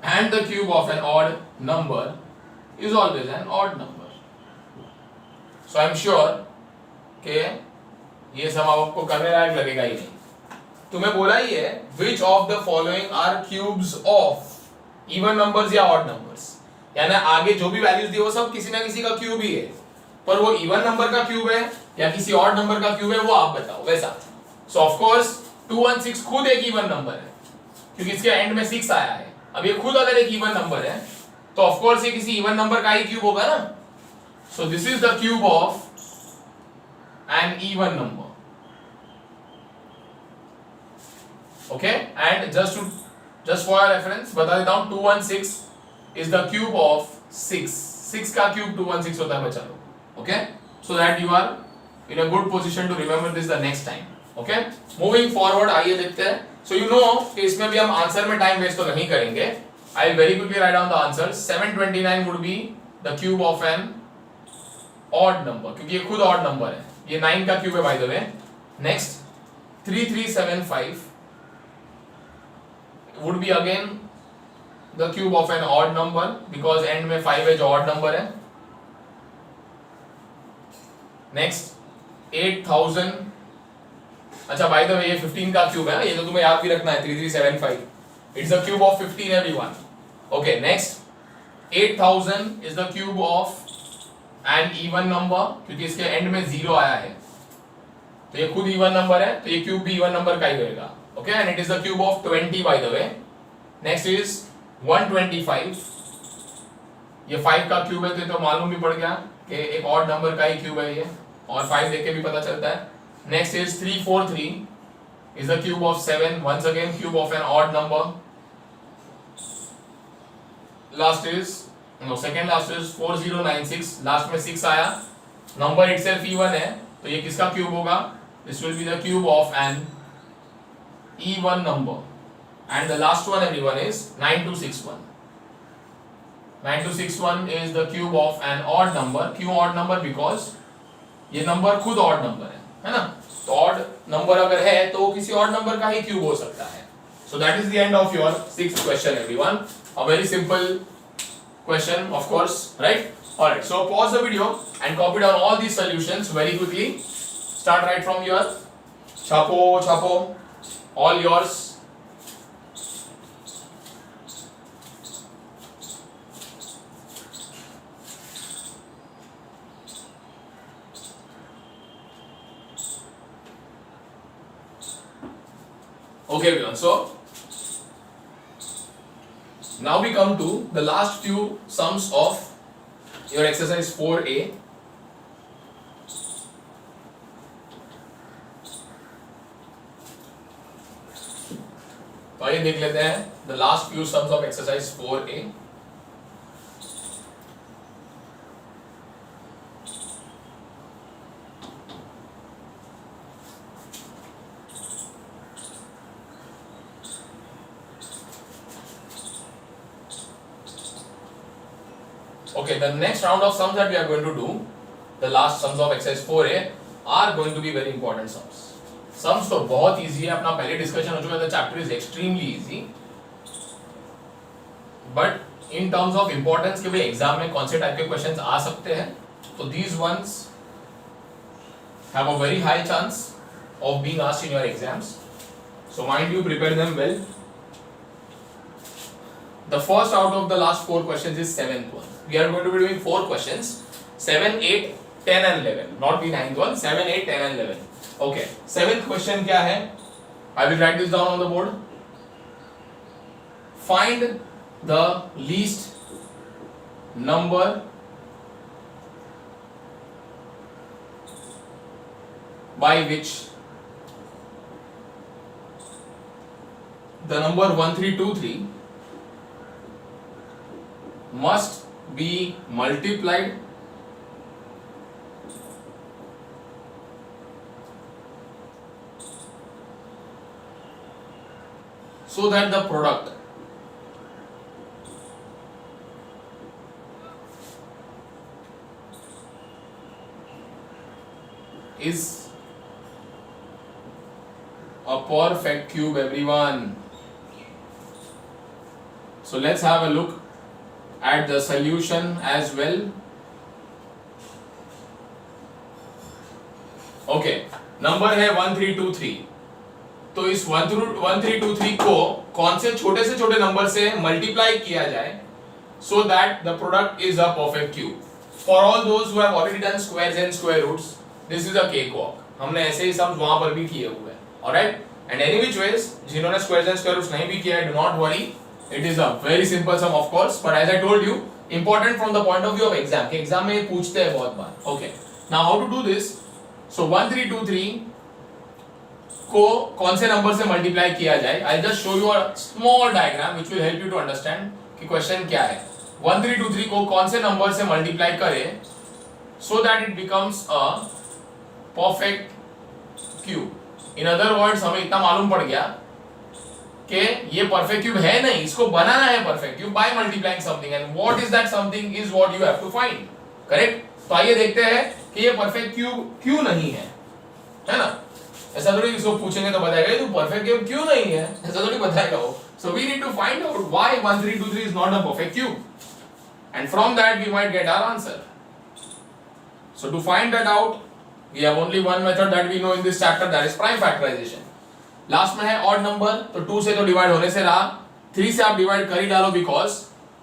and the cube of an odd number is always an odd number. So I am sure कि ये सब आपको करने लायक लगेगा ही नहीं. तुम्हें बोला ही है which of the following are cubes of even numbers या odd numbers, यानी आगे जो भी वैल्यूज दी वो सब किसी ना किसी का क्यूब ही है, पर वो इवन नंबर का क्यूब है या किसी ऑड नंबर का क्यूब है वो आप बताओ वैसा. सो ऑफ कोर्स 216 खुद एक इवन नंबर है क्योंकि इसके एंड में 6 आया है. अब ये खुद अगर एक इवन नंबर है तो ऑफ कोर्स ये किसी इवन नंबर का ही क्यूब होगा ना. So this is the cube of an even number. Okay, and just for reference बता देता हूं 216 इज द क्यूब ऑफ 6 का क्यूब 216 होता है बच्चा लोग. Okay, so that you are in a good position to remember this the next time. Okay, moving forward आइए देखते हैं. So you know कि इसमें भी हम आंसर में टाइम वेस्ट तो नहीं करेंगे. I will very quickly write down the answer. 729 would be the cube of an odd number क्योंकि ये खुद odd number है. ये 9 का क्यूब है by the way. Next 3375 would be again the cube of an odd number because end में 5 है जो odd number है. नेक्स्ट 8000, अच्छा बाय द वे ये 15 का क्यूब है ना, ये तो तुम्हें याद भी रखना है. 3375 it's the cube of 15 everyone. Okay, next 8000 is the cube of an even number क्योंकि इसके एंड में 0 आया है तो ये खुद इवन नंबर है तो ये क्यूब भी इवन नंबर का ही होगा. Okay, and it is the cube of 20 by the way. Next is 125, ये 5 का क्यूब है तो ये तो मालूम भी पड़ गया कि एक ऑड नंबर का ही क्यूब है ये, और 5 देख के भी पता चलता है. Next is 343 is the cube of 7, once again cube of an odd number. Last is no second last is 4096, last में 6 आया, नंबर इटसेल्फ इवन है तो ये किसका क्यूब होगा? This will be the cube of an even number. And the last one everyone is 9261. 9261 is the cube of an odd number. क्यों odd number? Because ये number खुद odd number है ना? तो odd number अगर है तो किसी odd number का ही cube हो सकता है. So that is the end of your 6th question everyone. A very simple question of course, right? Alright, so pause the video and copy down all these solutions very quickly. Start right from here. Chapo, all yours. Okay everyone, so now we come to the last few sums of your exercise 4A. तो आइए देख लेते हैं the last few sums of exercise 4A. Okay, the next round of sums that we are going to do, the last sums of exercise 4A, are going to be very important sums. Sums तो बहुत easy है, अपना पहले discussion हो चुका है, the chapter is extremely easy. But in terms of importance के भी exam में कौन से type के questions आ सकते हैं, तो these ones have a very high chance of being asked in your exams. So mind you, prepare them well. The first out of the last 4 questions is 7th one. We are going to be doing 4 questions, 7, 8, 10 and 11. Not the 9th one, 7, 8, 10 and 11. Okay, 7th question क्या है? I will write this down on the board. Find the least number by which the number 1323 must be multiplied so that the product is a perfect cube, everyone. So let's have a look at the solution as well. Okay, number है 1323. तो इस 1323 को कौन से छोटे number से multiply किया जाए so that the product is a perfect cube. For all those who have already done squares and square roots, this is a cakewalk. हमने ऐसे ही sums वहां पर भी किए हुए हैं. Alright? And any which ways, जिन्होंने squares and square roots नहीं भी किया है, do not worry. It is a very simple sum of course, but as I told you, important from the point of view of exam. कि exam में ये पूछते हैं बहुत बार. Okay. Now how to do this? So 1323 को कौन से number से मल्टीप्लाई किया जाए? I'll just show you a small diagram which will help you to understand कि क्वेश्चन क्या है. 1323 को कौन से नंबर से मल्टीप्लाई करें so that it becomes a perfect cube. In other words, हमें इतना मालूम पड़ गया कि ये परफेक्ट क्यूब है नहीं, इसको बनाना है perfect cube by multiplying something, and what is that something is what you have to find. Correct? तो आइए देखते हैं कि ये परफेक्ट क्यूब क्यों नहीं है ना? ऐसा थोड़ी इसको पूछेंगे तो बताएगा ये तो परफेक्ट क्यूब क्यों नहीं है, ऐसा थोड़ी बताएगा वो. So we need to find out why 1323 is not a perfect cube, and from that we might get our answer. So to find that out, we have only one method that we know in this chapter, that is prime factorization. Last में है odd number, तो 2 से तो divide होने से रहा, 3 से आप डिवाइड कर ही डालो, बिकॉज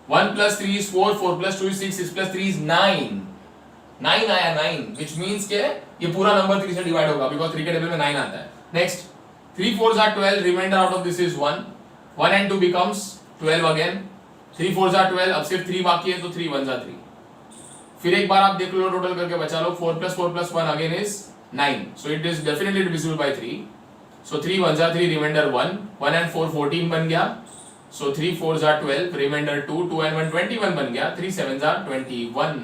1 + 3 is 4, 4 + 2 is 6, 6 + 3 is 9. 9 आया 9, which means के ये पूरा नंबर 3 से डिवाइड होगा, बिकॉज 3 के टेबल में 9 आता है. Next 3 4s are 12, remainder out of this is 1. 1 and 2 becomes 12 again. 3 4s are 12, अब सिर्फ 3 बाकी है तो 3 1s are 3. फिर एक बार आप देख लो, टोटल करके बचा लो, 4 + 4 + 1 again is 9. So it is definitely divisible by 3. So 3 1s are 3, remainder 1. 1 and 4 14 बन गया. So 3 4s are 12, remainder 2. 2 and 1 21 बन गया. 3 7s are 21.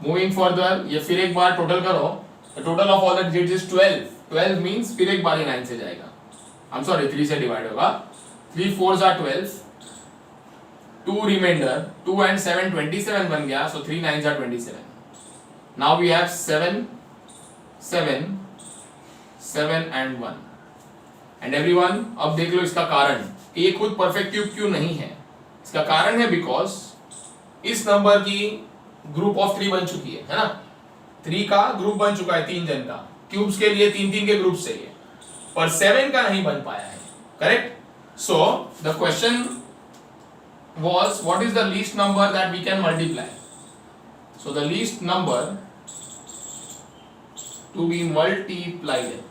Moving further, ये फिर एक बार टोटल करो. The total of all the digits is 12. 12 means फिर एक बार ये 9 से जाएगा. I'm sorry, 3 से डिवाइड होगा. 3 4s are 12. 2 remainder. 2 and 7 27 बन गया. So 3 9s are 27. Now we have 7 7 7 and 1. And everyone, अब देख लो इसका कारण कि ये खुद परफेक्ट क्यूब क्यों नहीं है. इसका कारण है बिकॉज इस नंबर की ग्रुप ऑफ 3 बन चुकी है ना. 3 का ग्रुप बन चुका है 3 जन का. क्यूब्स के लिए 3 3 के ग्रुप चाहिए, पर 7 का नहीं बन पाया है. Correct? So the question was what is the least number that we can multiply. So the least number to be multiplied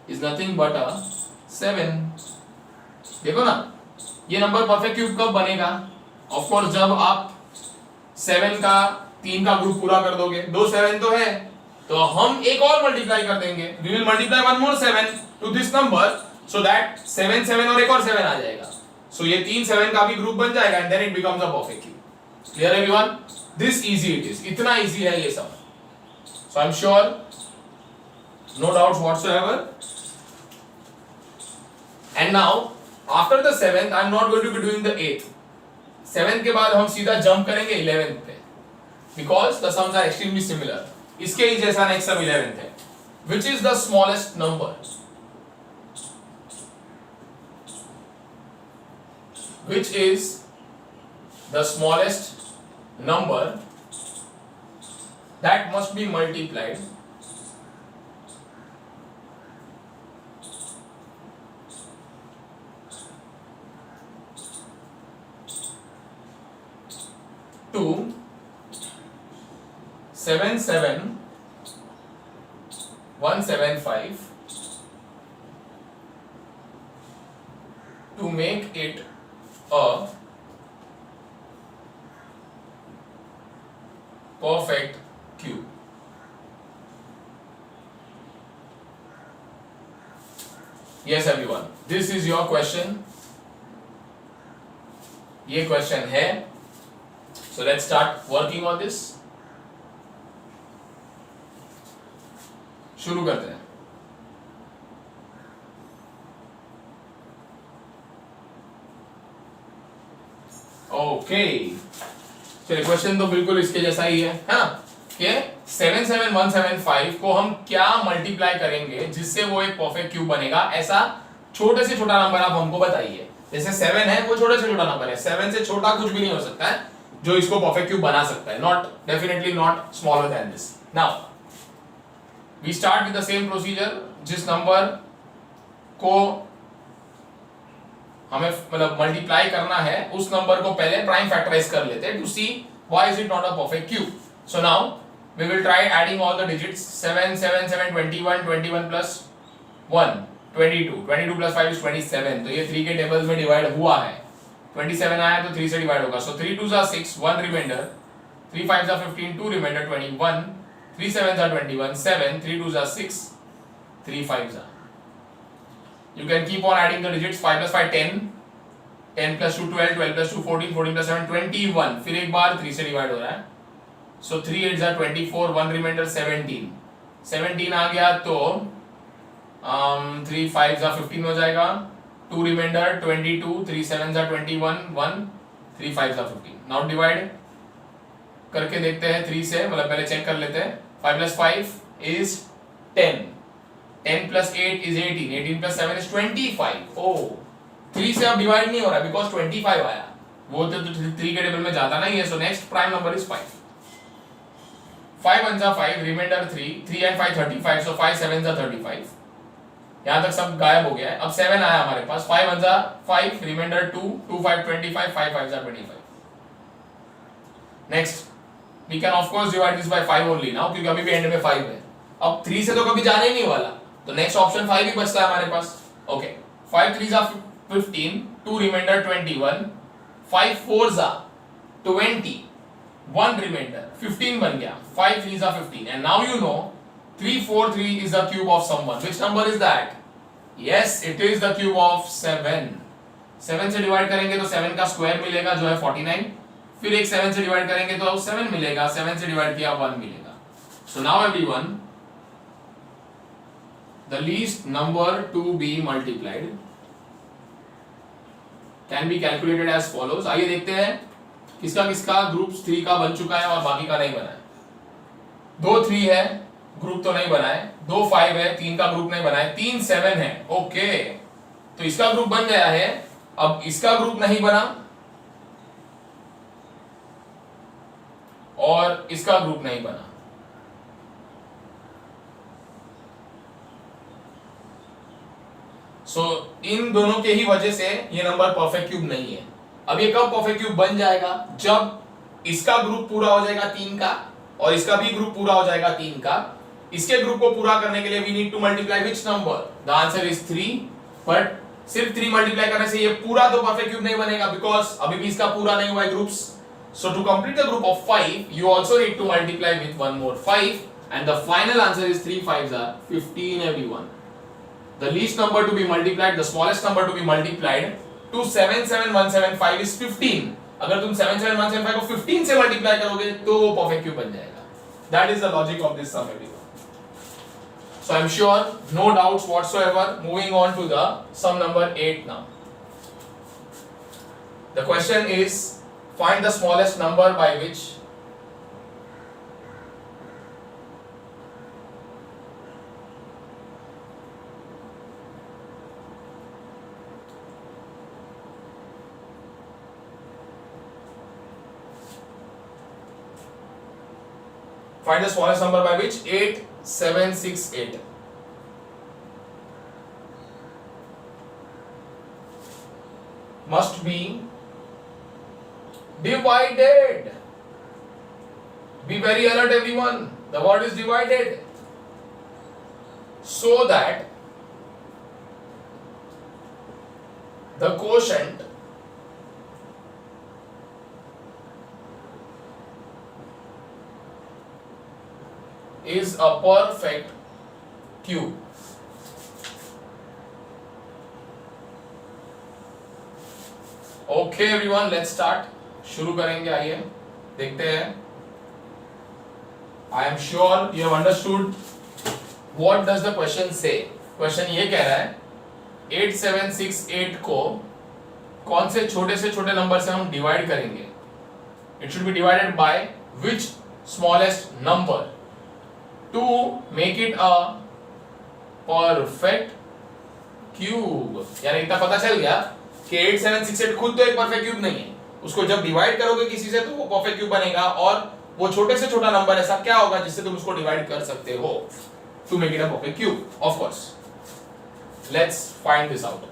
is nothing but a 7. देखो ना, ये नंबर परफेक्ट क्यूब कब बनेगा? ऑफ कोर्स जब आप 7 का 3 का ग्रुप पूरा कर दोगे. 2 7 तो है, तो हम एक और मल्टीप्लाई कर देंगे. we will multiply one more 7 to this number so that 7 7 और एक और 7 आ जाएगा. So ये 3 7 का भी ग्रुप बन जाएगा, and then it becomes a perfect cube. Clear everyone? This easy it is. इतना easy है ये सब. So I'm sure no doubts whatsoever. And now after the 7th I'm not going to be doing the 8th. 7th के बाद हम सीधा jump करेंगे 11th पे, because the sums are extremely similar. इसके ही जैसा next sum 11th है. Which is the smallest number? Which is the smallest number that must be multiplied to 77175 to make it a perfect cube. Yes everyone, this is your question. ये question है. So let's start working on this. शुरू करते हैं. Okay, चलिए question तो बिल्कुल इसके जैसा ही है ना, कि 77175 को हम क्या मल्टीप्लाई करेंगे जिससे वो एक परफेक्ट क्यूब बनेगा, ऐसा छोटे से छोटा नंबर आप हमको बताइए। जैसे 7 है वो छोटे से छोटा नंबर है, 7 से छोटा कुछ भी नहीं हो सकता है जो इसको परफेक्ट क्यूब बना सकता है, not definitely not smaller than this. Now we start with the same procedure. जिस नंबर को हमें मतलब मल्टीप्लाई करना है उस नंबर को पहले प्राइम फैक्टराइज कर लेते हैं to see why is it not a perfect cube. So now we will try adding all the digits 7 7 7 21 21 plus 1 22 22 plus 5 is 27। तो ये 3 के टेबल्स में डिवाइड हुआ है, 27 आया तो 3 से डिवाइड होगा। So 3 2s are 6 1 remainder, 3 5s are 15 2 remainder 21, 3 7s are 21 7, 3 2s are 6, 3 5s are। You can keep on adding the digits 5 plus 5 10, 10 plus 2 12, 12 plus 2 14, 14 plus 7 21, फिर एक बार 3 से डिवाइड हो रहा है। So 3 8s are 24, 1 remainder 17, 17 आ गया तो 3 5s are 15 हो जाएगा, 2 remainder 22, 3 7s are 21, 1 3 5s are 15। Now divide करके देखते हैं 3 से, मतलब पहले चेक कर लेते हैं। 5 plus 5 is 10, 10 plus 8 is 18, 18 plus 7 is 25। oh 3 से अब डिवाइड नहीं हो रहा बिकॉज 25 आया, वो तो 3 के टेबल में जाता नहीं है। So next prime number is 5, 5 1s are 5, remainder 3, 3 and 5 35, so 5 7s are 35। यहाँ तक सब गायब हो गया है। अब 7 आया हमारे पास, 5 1s are 5, remainder 2, 2 5 25, 5 5s are 25। Next, we can of course divide this by 5 only now क्योंकि अभी भी एंड में 5 है। अब 3 से तो कभी जाने ही नहीं वाला, तो नेक्स्ट ऑप्शन 5 ही बचता है हमारे पास। Okay, 5 3s are 15, 2 remainder 21, 5 4s are 20, 1 remainder 15 बन गया, 5 3s are 15 and now you know 343 is the cube of someone. Which number is that? Yes, it is the cube of 7। 7 से डिवाइड करेंगे तो 7 का स्क्वायर मिलेगा जो है 49, फिर एक 7 से डिवाइड करेंगे तो 7 मिलेगा, 7 से डिवाइड किया 1 मिलेगा। So now everyone, the least number to be multiplied can be calculated as follows। आइए देखते हैं किसका किसका ग्रुप 3 का बन चुका है और बाकी का नहीं बना है। 2 3 है, ग्रुप तो नहीं बना है, 2 5 है, 3 का ग्रुप नहीं बना है, 3 7 है। ओके, तो इसका ग्रुप बन गया है, अब इसका ग्रुप नहीं बना और इसका ग्रुप नहीं बना। सो इन दोनों के ही वजह से ये नंबर परफेक्ट क्यूब नहीं है। अब ये कब परफेक्ट क्यूब बन जाएगा? जब इसका ग्रुप पूरा हो जाएगा 3 का और इसका भी ग्रुप पूरा हो जाएगा 3 का। इसके ग्रुप को पूरा करने के लिए we need to multiply which number? The answer is 3, but सिर्फ 3 मल्टीप्लाई करने से ये पूरा तो परफेक्ट क्यूब नहीं बनेगा बिकॉज अभी भी इसका पूरा नहीं हुआ है groups. So to complete the group of 5 you also need to multiply with one more 5 and the final answer is 3 5s are 15 everyone। The least number to be multiplied, the smallest number to be multiplied to 77175 is 15। अगर तुम 77175 को 15 से multiply करोगे तो वो perfect cube बन जाएगा। That is the logic of this sum everyone। So I am sure no doubts whatsoever। Moving on to the sum number 8 now। The question is find the smallest number by which find the smallest number by which 8768 must be divided। Be very alert everyone, the word is divided, so that the quotient is a perfect cube। Okay everyone, let's start। शुरू करेंगे, आइए देखते हैं। I am sure you have understood what does the question say। Question ये कह रहा है 8768 को कौन से छोटे नंबर से हम डिवाइड करेंगे। It should be divided by which smallest number. To make it a perfect cube. यानी इतना पता चल गया कि 8768 खुद तो एक परफेक्ट क्यूब नहीं है, उसको जब डिवाइड करोगे किसी से तो वो परफेक्ट क्यूब बनेगा, और वो छोटे से छोटा नंबर ऐसा क्या होगा जिससे तुम उसको डिवाइड कर सकते हो to make it a perfect cube. Of course let's find this out.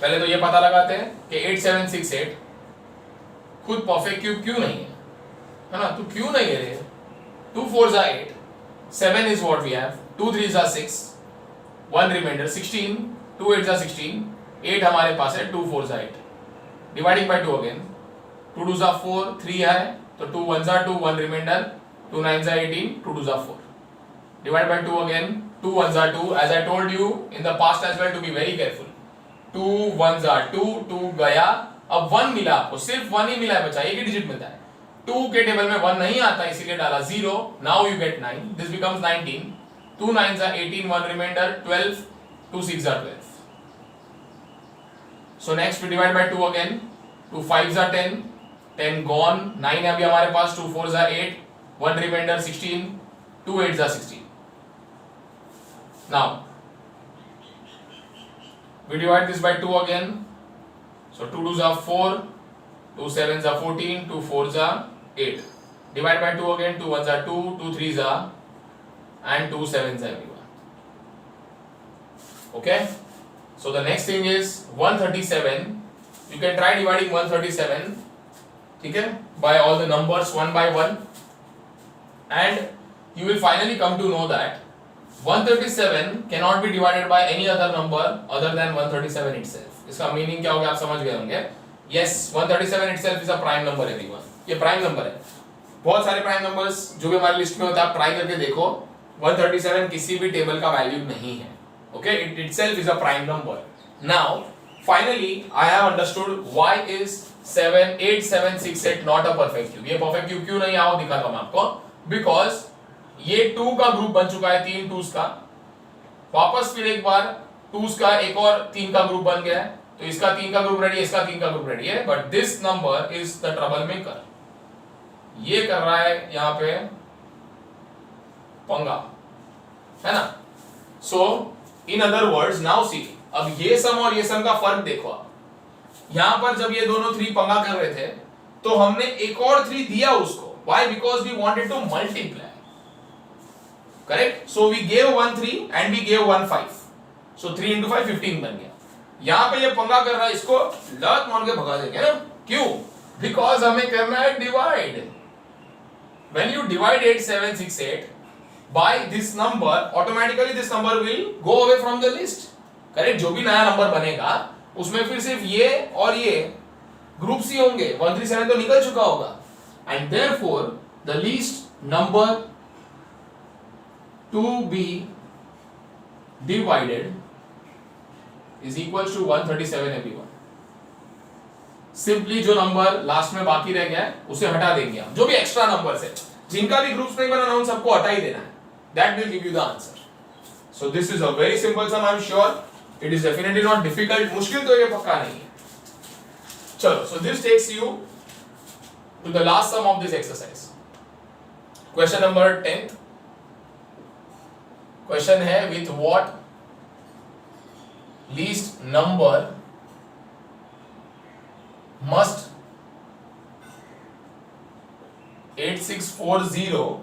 पहले तो ये पता लगाते हैं कि 8768 खुद परफेक्ट क्यूब क्यों नहीं है ना? तो क्यों नहीं है रे? 2 4s are 8, 7 is what we have, 2 3s are 6, 1 remainder 16, 2 8s are 16, 8 हमारे पास है, 2 4s are 8, dividing by 2 again, 2 2s are 4, 3 है तो 2 1s are 2, 1 remainder, 2 9s are 18, 2 2s are 4, divide by 2 again, 2 1s are 2, as I told you in the past as well to be very careful, 2 1s are 2, 2 गया, अब 1 मिला आपको, सिर्फ 1 ही मिला है बच्चा, एक ही डिजिट मिलता है, 2 के टेबल में 1 नहीं आता इसीलिए डाला 0, now you get 9, this becomes 19, 2 9s are 18, 1 remainder 12, 2 6s are 12. So next we divide by 2 again, 2 5s are 10, 10 gone, 9 है अभी हमारे पास, 2 4s are 8, 1 remainder 16, 2 8s are 16. Now we divide this by 2 again, so 2 2s are 4, 2 7s are 14, 2 4s are 8, divide by 2 again, 2 1s are 2, 2 3s are, and 2 7s are everyone. Okay, so the next thing is 137. You can try dividing 137, ठीक है, by all the numbers one by one, and you will finally come to know that 137 cannot be divided by any other number other than 137 itself. इसका meaning क्या होगा आप समझ गए होंगे। Yes, 137 itself is a prime number everyone. ये prime number है। बहुत सारे प्राइम नंबर्स जो भी हमारी लिस्ट में होता है आप ट्राई करके देखो, 137 किसी भी टेबल का वैल्यू नहीं है। Okay, it itself is a prime number. Now, finally, I have understood why is 8768 not a perfect cube. ये perfect cube क्यों नहीं, आओ दिखाता हूँ मैं आपको। Because ये 2 का ग्रुप बन चुका है, 3 2s का, वापस फिर एक बार 2s का एक और 3 का ग्रुप बन गया है, तो इसका 3 का ग्रुप रेडी है, इसका 3 का ग्रुप रेडी है, but this number is the trouble maker. ये कर रहा है यहां पे पंगा, है ना? So in other words now see, अब ये सम और ये सम का फर्क देखो आप। यहां पर जब ये दोनों 3 पंगा कर रहे थे तो हमने एक और 3 दिया उसको, why? Because we wanted to multiply, correct? So we gave 1 3 and we gave 1 5, so 3 into 5 15 बन गया। यहां पे ये पंगा कर रहा है, इसको लत मार के भगा देंगे ना। क्यों? Because हमें करना है divide. When you divide 8768 by this number, automatically this number will go away from the list, correct? जो भी नया नंबर बनेगा उसमें फिर सिर्फ ये और ये ग्रुप्स ही होंगे, 137 तो निकल चुका होगा, and therefore the least number to be divided is equals to 137 everyone. Simply जो नंबर लास्ट में बाकी रह गया है उसे हटा देंगे हम, जो भी एक्स्ट्रा नंबर्स है जिनका भी ग्रुप्स नहीं बनाना उन सबको हटा ही देना है, that will give you the answer. So this is a very simple sum, I am sure it is definitely not difficult, मुश्किल तो ये पक्का नहीं है। चलो, so this takes you to the last sum of this exercise. Question number 10th question है, with what least number must 8640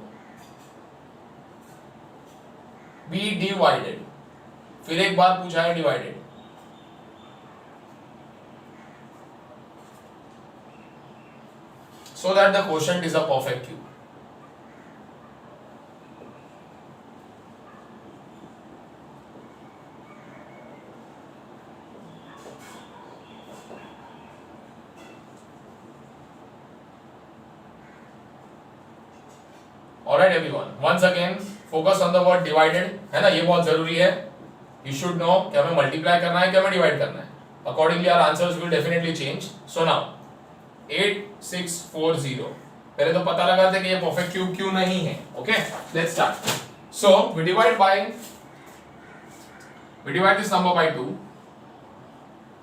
be divided? फिर एक बार पूछा है divided, so that the quotient is a perfect cube. Alright everyone, once again focus on the word divided, है ना? ये बहुत जरूरी है। You should know कि हमें मल्टीप्लाई करना है कि हमें डिवाइड करना है। Accordingly our answers will definitely change. So now 8640, पहले तो पता लगाते हैं कि ये परफेक्ट क्यूब क्यों नहीं है। Okay, let's start. So we divide this number by 2.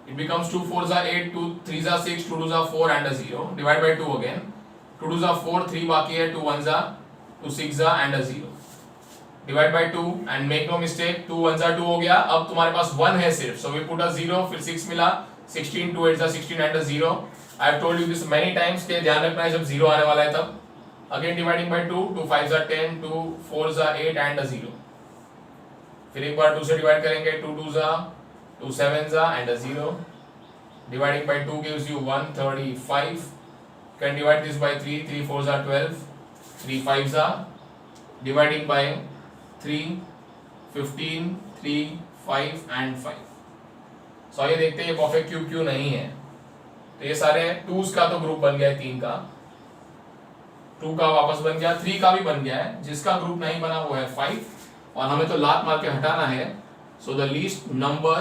It becomes 2 4s are 8, 2 3s are 6, 2 2s are 4 and a 0. Divide by 2 again. 2 2s are 4, 3 बाकी है, 2 1s are 2 6 are and a 0. Divide by 2 and make no mistake 2 1 जा 2 हो गया. अब तुम्हारे पास 1 है सिर्फ, so we put a 0, फिर 6 मिला, 16 2 8 जा 16 and a 0. I have told you this many times के ध्यान रखना है जब 0 आने वाला है तब. अगेन डिवाइडिंग बाय 2, 2 5 जा 10, 2 4 जा 8 एंड अ 0. फिर एक बार 2 से डिवाइड करेंगे, 2 2 जा 2 7 जा and a 0. Dividing by 2 gives you 135. Can divide this by 3, 3 4s are 12, 3 5s are. Dividing by 3, 15, 3, 5 and 5. So ये देखते हैं ये परफेक्ट क्यूब क्यों नहीं है. तो ये सारे 2s का तो ग्रुप बन गया है, 3 का, 2 का वापस बन गया, 3 का भी बन गया है. जिसका ग्रुप नहीं बना वो है 5, और हमें तो लात मार के हटाना है. So the least number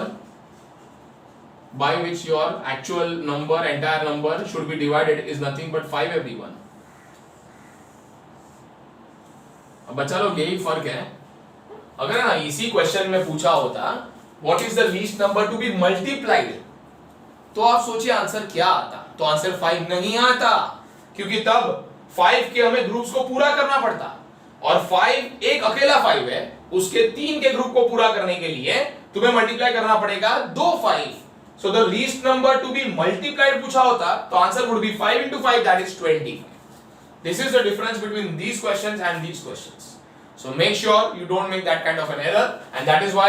by which your actual number, entire number should be divided is nothing but 5 everyone. अब बच्चा लोग यही फर्क है. अगर ना इसी क्वेश्चन में पूछा होता what is the least number to be multiplied, तो आप सोचिए आंसर क्या आता. तो आंसर 5 नहीं आता, क्योंकि तब 5 के हमें ग्रुप्स को पूरा करना पड़ता, और 5 एक अकेला 5 है, उसके 3 के ग्रुप को पूरा करने के लिए तुम्हें मल्टीप्लाई करना पड़ेगा 2 5. So the least number to be multiplied पूछा होता तो answer would be 5 into 5, that is 25. This is the difference between these questions and these questions. So make sure you don't make that kind of an error, and that is why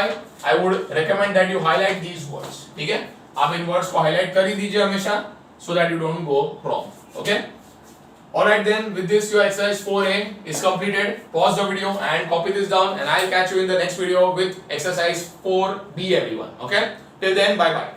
I would recommend that you highlight these words. ठीक है, आप इन words को highlight कर ही दीजिए हमेशा, so that you don't go wrong. Okay? Alright then, with this your exercise 4A is completed. Pause the video and copy this down, and I'll catch you in the next video with exercise 4B everyone. Okay? Till then, bye bye.